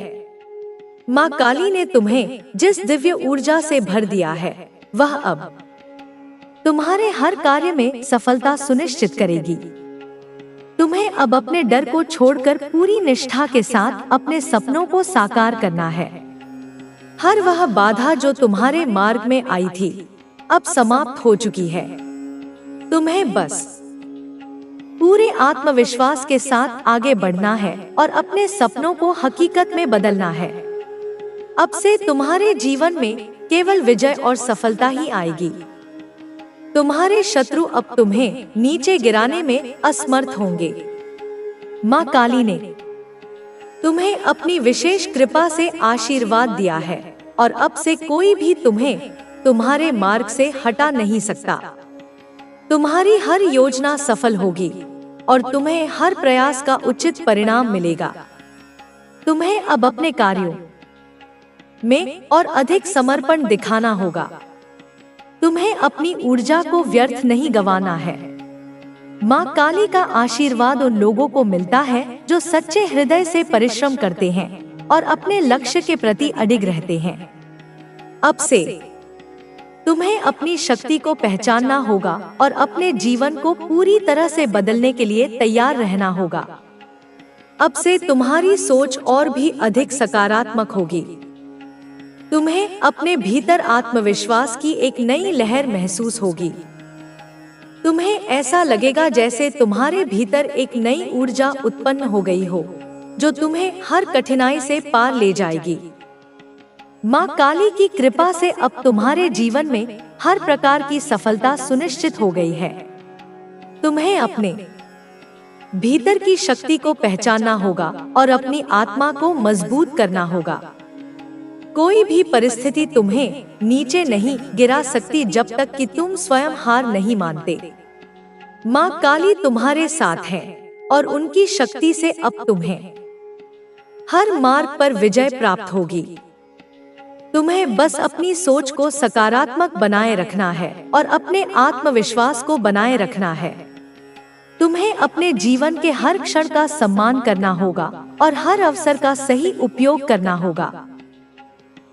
माँ काली ने तुम्हें जिस दिव्य ऊर्जा से भर दिया है, वह अब तुम्हारे हर कार्य में सफलता सुनिश्चित करेगी। तुम्हें अब अपने डर को छोड़कर पूरी निष्ठा के साथ अपने सपनों को साकार करना है। हर वह बाधा जो तुम्हारे मार्ग में आई थी, अब समाप्त हो चुकी है। तुम्हें बस पूरे आत्मविश्वास के साथ आगे बढ़ना है और अपने सपनों को हकीकत में बदलना है। अब से तुम्हारे जीवन में केवल विजय और सफलता ही आएगी। तुम्हारे शत्रु अब तुम्हें नीचे गिराने में असमर्थ होंगे। माँ काली ने तुम्हें अपनी विशेष कृपा से आशीर्वाद दिया है और अब से कोई भी तुम्हें तुम्हारे मार्ग से हटा नहीं सकता। तुम्हारी हर योजना सफल होगी और तुम्हें हर प्रयास का उचित परिणाम मिलेगा। तुम्हें अब अपने कार्यों में और अधिक समर्पण दिखाना होगा। तुम्हें अपनी ऊर्जा को व्यर्थ नहीं गंवाना है। माँ काली का आशीर्वाद उन लोगों को मिलता है जो सच्चे हृदय से परिश्रम करते हैं और अपने लक्ष्य के प्रति अडिग रहते हैं। अब से तुम्हें अपनी शक्ति को पहचानना होगा और अपने जीवन को पूरी तरह से बदलने के लिए तैयार रहना होगा। अब से तुम्हारी सोच और भी अधिक सकारात्मक होगी। तुम्हें अपने भीतर आत्मविश्वास की एक नई लहर महसूस होगी। तुम्हें ऐसा लगेगा जैसे तुम्हारे भीतर एक नई ऊर्जा उत्पन्न हो गई हो, जो तुम्हें हर कठिनाई से पार ले जाएगी। माँ काली की कृपा से अब तुम्हारे जीवन में हर प्रकार की सफलता सुनिश्चित हो गई है। तुम्हें अपने भीतर की शक्ति को पहचानना होगा और अपनी आत्मा को मजबूत करना होगा। कोई भी परिस्थिति तुम्हें नीचे नहीं गिरा सकती जब तक कि तुम स्वयं हार नहीं मानते। माँ काली तुम्हारे साथ है और उनकी शक्ति से अब तुम्हें हर मार्ग पर विजय प्राप्त होगी। तुम्हें बस अपनी सोच को सकारात्मक बनाए रखना है और अपने आत्मविश्वास को बनाए रखना है। तुम्हें अपने जीवन के हर क्षण का सम्मान करना होगा और हर अवसर का सही उपयोग करना होगा।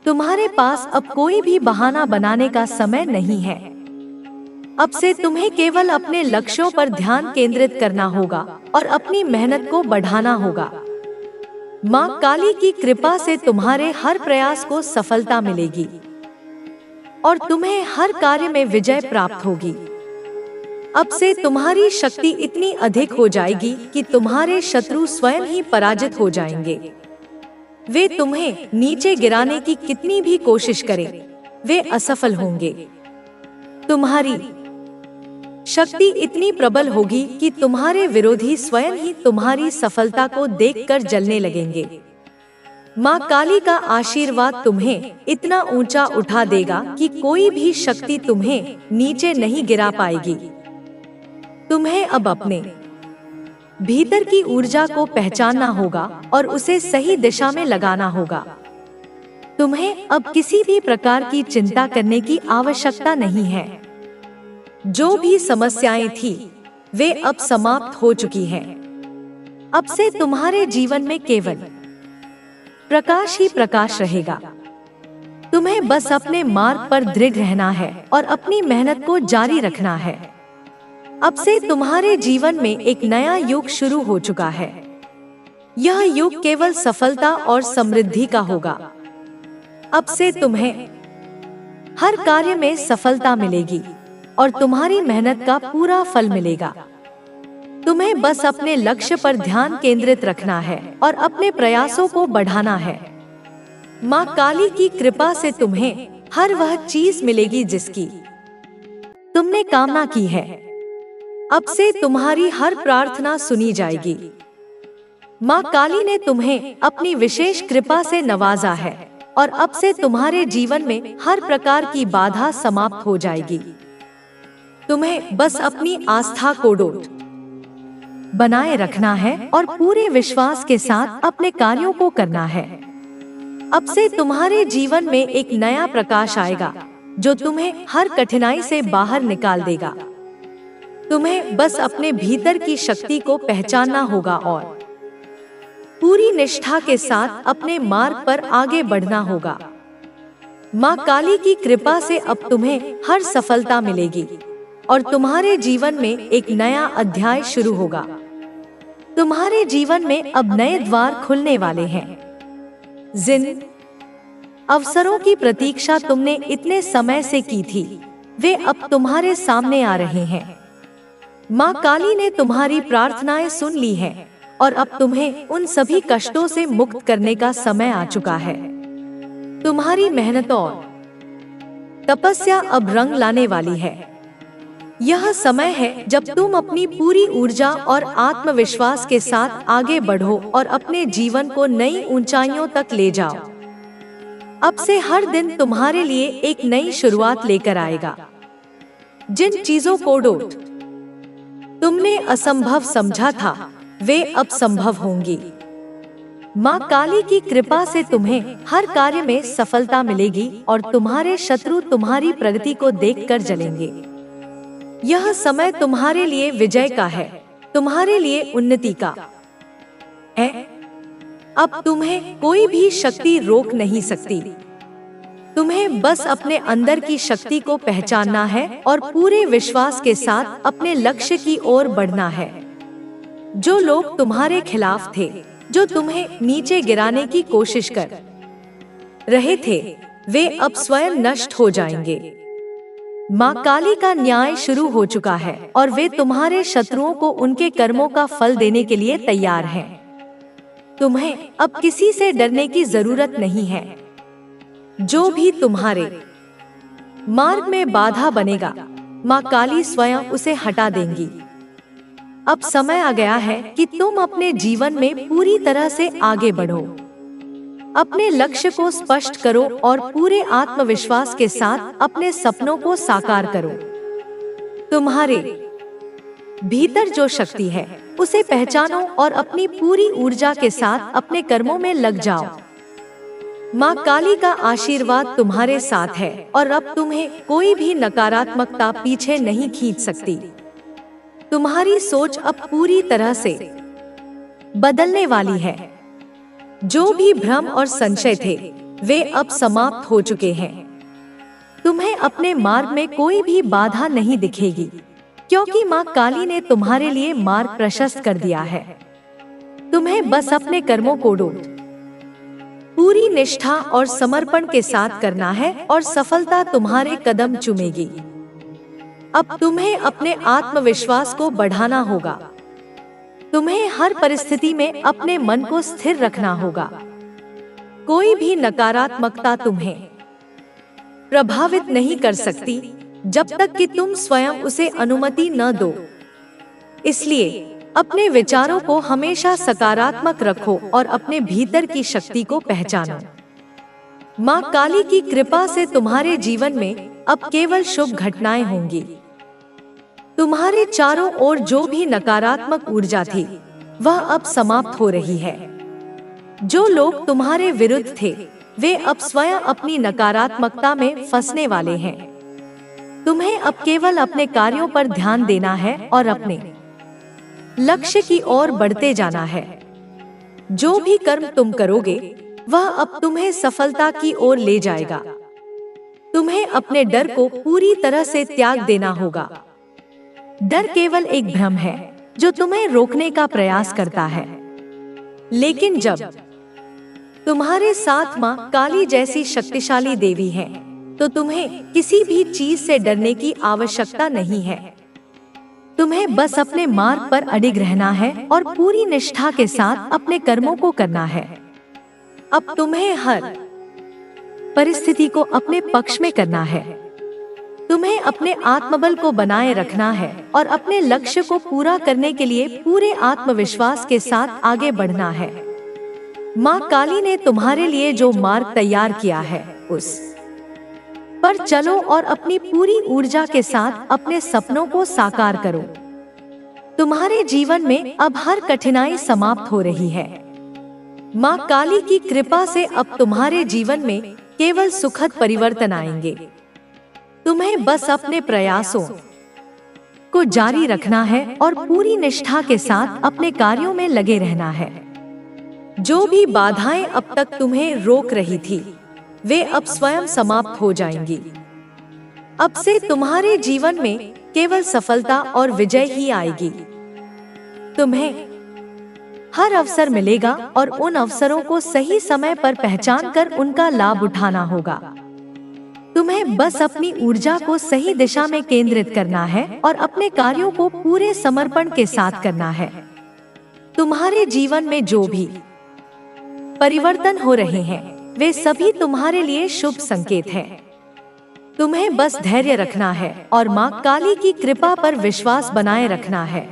तुम्हारे पास अब कोई भी बहाना बनाने का समय नहीं है। अब से तुम्हें केवल अपने लक्ष्यों पर ध्यान केंद्रित करना होगा और अपनी मेहनत को बढ़ाना होगा। माँ काली की कृपा से तुम्हारे हर प्रयास को सफलता मिलेगी और तुम्हें हर कार्य में विजय प्राप्त होगी। अब से तुम्हारी शक्ति इतनी अधिक हो जाएगी कि तुम्हारे शत्रु स्वयं ही पराजित हो जाएंगे। वे तुम्हें नीचे गिराने की कितनी भी कोशिश करें, वे असफल होंगे। तुम्हारी शक्ति इतनी प्रबल होगी कि तुम्हारे विरोधी स्वयं ही तुम्हारी सफलता को देखकर जलने लगेंगे। माँ काली का आशीर्वाद तुम्हें इतना ऊंचा उठा देगा कि कोई भी शक्ति तुम्हें नीचे नहीं गिरा पाएगी। तुम्हें अब अपने भीतर की ऊर्जा को पहचानना होगा और उसे सही दिशा में लगाना होगा। तुम्हें अब किसी भी प्रकार की चिंता करने की आवश्यकता नहीं है। जो भी समस्याएं थी, वे अब समाप्त हो चुकी हैं। अब से तुम्हारे जीवन में केवल प्रकाश ही प्रकाश रहेगा। तुम्हें बस अपने मार्ग पर दृढ़ रहना है और अपनी मेहनत को जारी रखना है। अब से तुम्हारे जीवन में एक नया युग शुरू हो चुका है। यह युग केवल सफलता और समृद्धि का होगा। अब से तुम्हें हर कार्य में सफलता मिलेगी और तुम्हारी मेहनत का पूरा फल मिलेगा। तुम्हें बस अपने लक्ष्य पर ध्यान केंद्रित रखना है और अपने प्रयासों को बढ़ाना है। माँ काली की कृपा से तुम्हें हर वह चीज मिलेगी जिसकी तुमने कामना की है। अब से तुम्हारी हर प्रार्थना सुनी जाएगी। माँ काली ने तुम्हें अपनी विशेष कृपा से नवाजा है और अब से तुम्हारे जीवन में हर प्रकार की बाधा समाप्त हो जाएगी। तुम्हें बस अपनी आस्था को अटूट बनाए रखना है और पूरे विश्वास के साथ अपने कार्यों को करना है। अब से तुम्हारे जीवन में एक नया प्रकाश आएगा जो तुम्हें हर कठिनाई से बाहर निकाल देगा। तुम्हें बस अपने भीतर की शक्ति को पहचानना होगा और पूरी निष्ठा के साथ अपने मार्ग पर आगे बढ़ना होगा। माँ काली की कृपा से अब तुम्हें हर सफलता मिलेगी और तुम्हारे जीवन में एक नया अध्याय शुरू होगा। तुम्हारे जीवन में अब नए द्वार खुलने वाले हैं। जिन अवसरों की प्रतीक्षा तुमने इतने समय से की थी, वे अब तुम्हारे सामने आ रहे हैं। माँ काली ने तुम्हारी प्रार्थनाएं सुन ली हैं और अब तुम्हें उन सभी कष्टों से मुक्त करने का समय आ चुका है। तुम्हारी मेहनत और तपस्या अब रंग लाने वाली है। यह समय है जब तुम अपनी पूरी ऊर्जा और आत्मविश्वास के साथ आगे बढ़ो और अपने जीवन को नई ऊंचाइयों तक ले जाओ। अब से हर दिन तुम्हारे लिए एक नई शुरुआत लेकर आएगा। जिन चीजों को तुमने असंभव समझा था, वे अब संभव होंगी। माँ काली की कृपा से तुम्हें हर कार्य में सफलता मिलेगी और तुम्हारे शत्रु तुम्हारी प्रगति को देखकर जलेंगे। यह समय तुम्हारे लिए विजय का है, तुम्हारे लिए उन्नति का है। अब तुम्हें कोई भी शक्ति रोक नहीं सकती। तुम्हें बस अपने अंदर की शक्ति को पहचानना है और पूरे विश्वास के साथ अपने लक्ष्य की ओर बढ़ना है। जो लोग तुम्हारे खिलाफ थे, जो तुम्हें नीचे गिराने की कोशिश कर रहे थे, वे अब स्वयं नष्ट हो जाएंगे। माँ काली का न्याय शुरू हो चुका है और वे तुम्हारे शत्रुओं को उनके कर्मों का फल देने के लिए तैयार हैं। तुम्हें अब किसी से डरने की जरूरत नहीं है। जो भी तुम्हारे मार्ग में बाधा बनेगा, माँ काली स्वयं उसे हटा देंगी। अब समय आ गया है कि तुम अपने जीवन में पूरी तरह से आगे बढ़ो। अपने लक्ष्य को स्पष्ट करो और पूरे आत्मविश्वास के साथ अपने सपनों को साकार करो। तुम्हारे भीतर जो शक्ति है, उसे पहचानो और अपनी पूरी ऊर्जा के साथ अपने कर्मों में लग जाओ। माँ काली का आशीर्वाद तुम्हारे साथ है और अब तुम्हें कोई भी नकारात्मकता पीछे नहीं खींच सकती। तुम्हारी सोच अब पूरी तरह से बदलने वाली है। जो भी भ्रम और संशय थे, वे अब समाप्त हो चुके हैं। तुम्हें अपने मार्ग में कोई भी बाधा नहीं दिखेगी, क्योंकि माँ काली ने तुम्हारे लिए मार्ग प्रशस्त कर दिया है। तुम्हें बस अपने कर्मों को पूरी निष्ठा और समर्पण के साथ करना है और सफलता तुम्हारे कदम चूमेगी। अब तुम्हें अपने आत्मविश्वास को बढ़ाना होगा। तुम्हें हर परिस्थिति में अपने मन को स्थिर रखना होगा। कोई भी नकारात्मकता तुम्हें प्रभावित नहीं कर सकती जब तक कि तुम स्वयं उसे अनुमति न दो। इसलिए अपने विचारों को हमेशा सकारात्मक रखो और अपने भीतर की शक्ति को पहचानो। माँ काली की कृपा से तुम्हारे जीवन में अब केवल शुभ घटनाएं होंगी। तुम्हारे चारों ओर जो भी नकारात्मक ऊर्जा थी, वह अब समाप्त हो रही है। जो लोग तुम्हारे विरुद्ध थे, वे अब स्वयं अपनी नकारात्मकता में फंसने वाले हैं। तुम्हें अब केवल अपने कार्यों पर ध्यान देना है और अपने लक्ष्य की ओर बढ़ते जाना है। जो भी कर्म तुम करोगे, वह अब तुम्हें सफलता की ओर ले जाएगा। तुम्हें अपने डर को पूरी तरह से त्याग देना होगा। डर केवल एक भ्रम है जो तुम्हें रोकने का प्रयास करता है, लेकिन जब तुम्हारे साथ माँ काली जैसी शक्तिशाली देवी है, तो तुम्हें किसी भी चीज से डरने की आवश्यकता नहीं है। तुम्हें बस अपने मार्ग पर अडिग रहना है और पूरी निष्ठा के साथ अपने कर्मों को करना है। अब तुम्हें हर परिस्थिति को अपने पक्ष में करना है। तुम्हें अपने आत्मबल को बनाए रखना है और अपने लक्ष्य को पूरा करने के लिए पूरे आत्मविश्वास के साथ आगे बढ़ना है। माँ काली ने तुम्हारे लिए जो मार्ग तैयार किया है, उस पर चलो और अपनी पूरी ऊर्जा के साथ अपने सपनों को साकार करो। तुम्हारे जीवन में अब हर कठिनाई समाप्त हो रही है। माँ काली की कृपा से अब तुम्हारे जीवन में केवल सुखद परिवर्तन आएंगे। तुम्हें बस अपने प्रयासों को जारी रखना है और पूरी निष्ठा के साथ अपने कार्यों में लगे रहना है। जो भी बाधाएं अब तक तुम्हें रोक रही थी, वे अब स्वयं समाप्त हो जाएंगी। अब से तुम्हारे जीवन में केवल सफलता और विजय ही आएगी। तुम्हें हर अवसर मिलेगा और उन अवसरों को सही समय पर पहचान कर उनका लाभ उठाना होगा। तुम्हें बस अपनी ऊर्जा को सही दिशा में केंद्रित करना है और अपने कार्यों को पूरे समर्पण के साथ करना है। तुम्हारे जीवन में जो भी परिवर्तन हो रहे हैं, वे सभी तुम्हारे लिए शुभ संकेत हैं। तुम्हें बस धैर्य रखना है और माँ काली की कृपा पर विश्वास बनाए रखना है।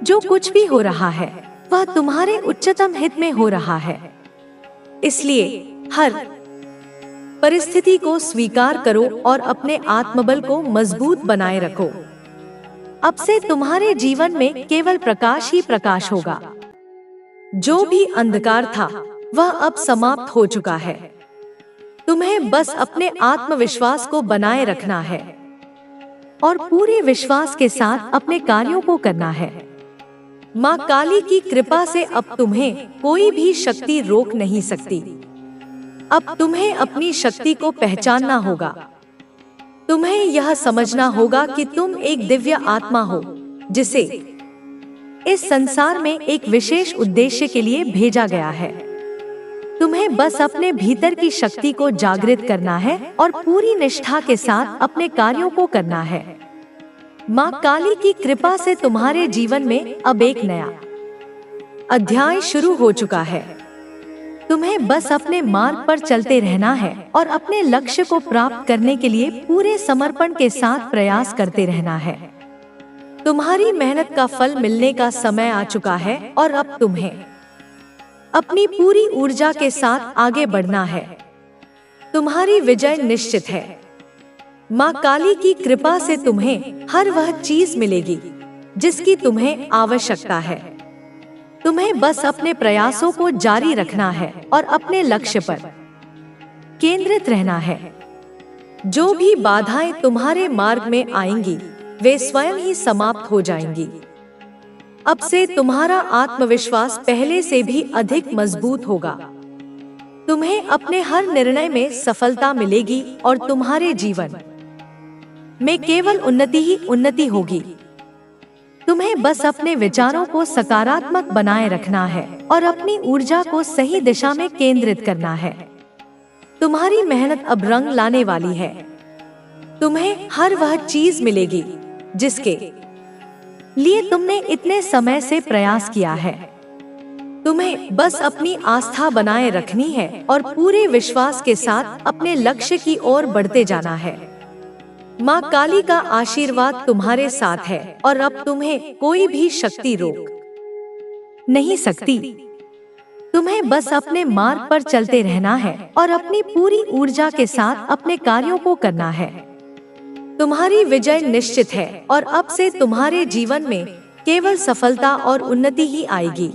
जो कुछ भी हो रहा है वह तुम्हारे उच्चतम हित में हो रहा है, इसलिए हर परिस्थिति को स्वीकार करो और अपने आत्मबल को मजबूत बनाए रखो। अब से तुम्हारे जीवन में केवल प्रकाश ही प्रकाश होगा। जो भी अंधकार था वह अब समाप्त हो चुका है। तुम्हें बस अपने आत्मविश्वास को बनाए रखना है और पूरे विश्वास के साथ अपने कार्यों को करना है। माँ काली की कृपा से अब तुम्हें कोई भी शक्ति रोक नहीं सकती। अब तुम्हें अपनी शक्ति को पहचानना होगा। तुम्हें यह समझना होगा कि तुम एक दिव्य आत्मा हो जिसे इस संसार में एक विशेष उद्देश्य के लिए भेजा गया है। तुम्हें बस अपने भीतर की शक्ति को जागृत करना है और पूरी निष्ठा के साथ अपने कार्यों को करना है। माँ काली की कृपा से तुम्हारे जीवन में अब एक नया अध्याय शुरू हो चुका है। तुम्हें बस अपने मार्ग पर चलते रहना है और अपने लक्ष्य को प्राप्त करने के लिए पूरे समर्पण के साथ प्रयास करते रहना है। तुम्हारी मेहनत का फल मिलने का समय आ चुका है और अब तुम्हें अपनी पूरी ऊर्जा के साथ आगे बढ़ना है। तुम्हारी विजय निश्चित है। माँ काली की कृपा से तुम्हें हर वह चीज मिलेगी जिसकी तुम्हें आवश्यकता है। तुम्हें बस अपने प्रयासों को जारी रखना है और अपने लक्ष्य पर केंद्रित रहना है। जो भी बाधाएं तुम्हारे मार्ग में आएंगी वे स्वयं ही समाप्त हो जाएंगी। अब से तुम्हारा आत्मविश्वास पहले से भी अधिक मजबूत होगा। तुम्हें अपने हर निर्णय में सफलता मिलेगी और तुम्हारे जीवन में केवल उन्नति ही उन्नति होगी। तुम्हें बस अपने विचारों को सकारात्मक बनाए रखना है और अपनी ऊर्जा को सही दिशा में केंद्रित करना है। तुम्हारी मेहनत अब रंग लाने वाली है। तुम्हें हर वह चीज मिलेगी जिसके लिए तुमने इतने समय से प्रयास किया है। तुम्हें बस अपनी आस्था बनाए रखनी है और पूरे विश्वास के साथ अपने लक्ष्य की ओर बढ़ते जाना है। माँ काली का आशीर्वाद तुम्हारे साथ है और अब तुम्हें कोई भी शक्ति रोक नहीं सकती। तुम्हें बस अपने मार्ग पर चलते रहना है और अपनी पूरी ऊर्जा के साथ अपने कार्यों को करना है। तुम्हारी विजय निश्चित है और अब से तुम्हारे जीवन में केवल सफलता और उन्नति ही आएगी।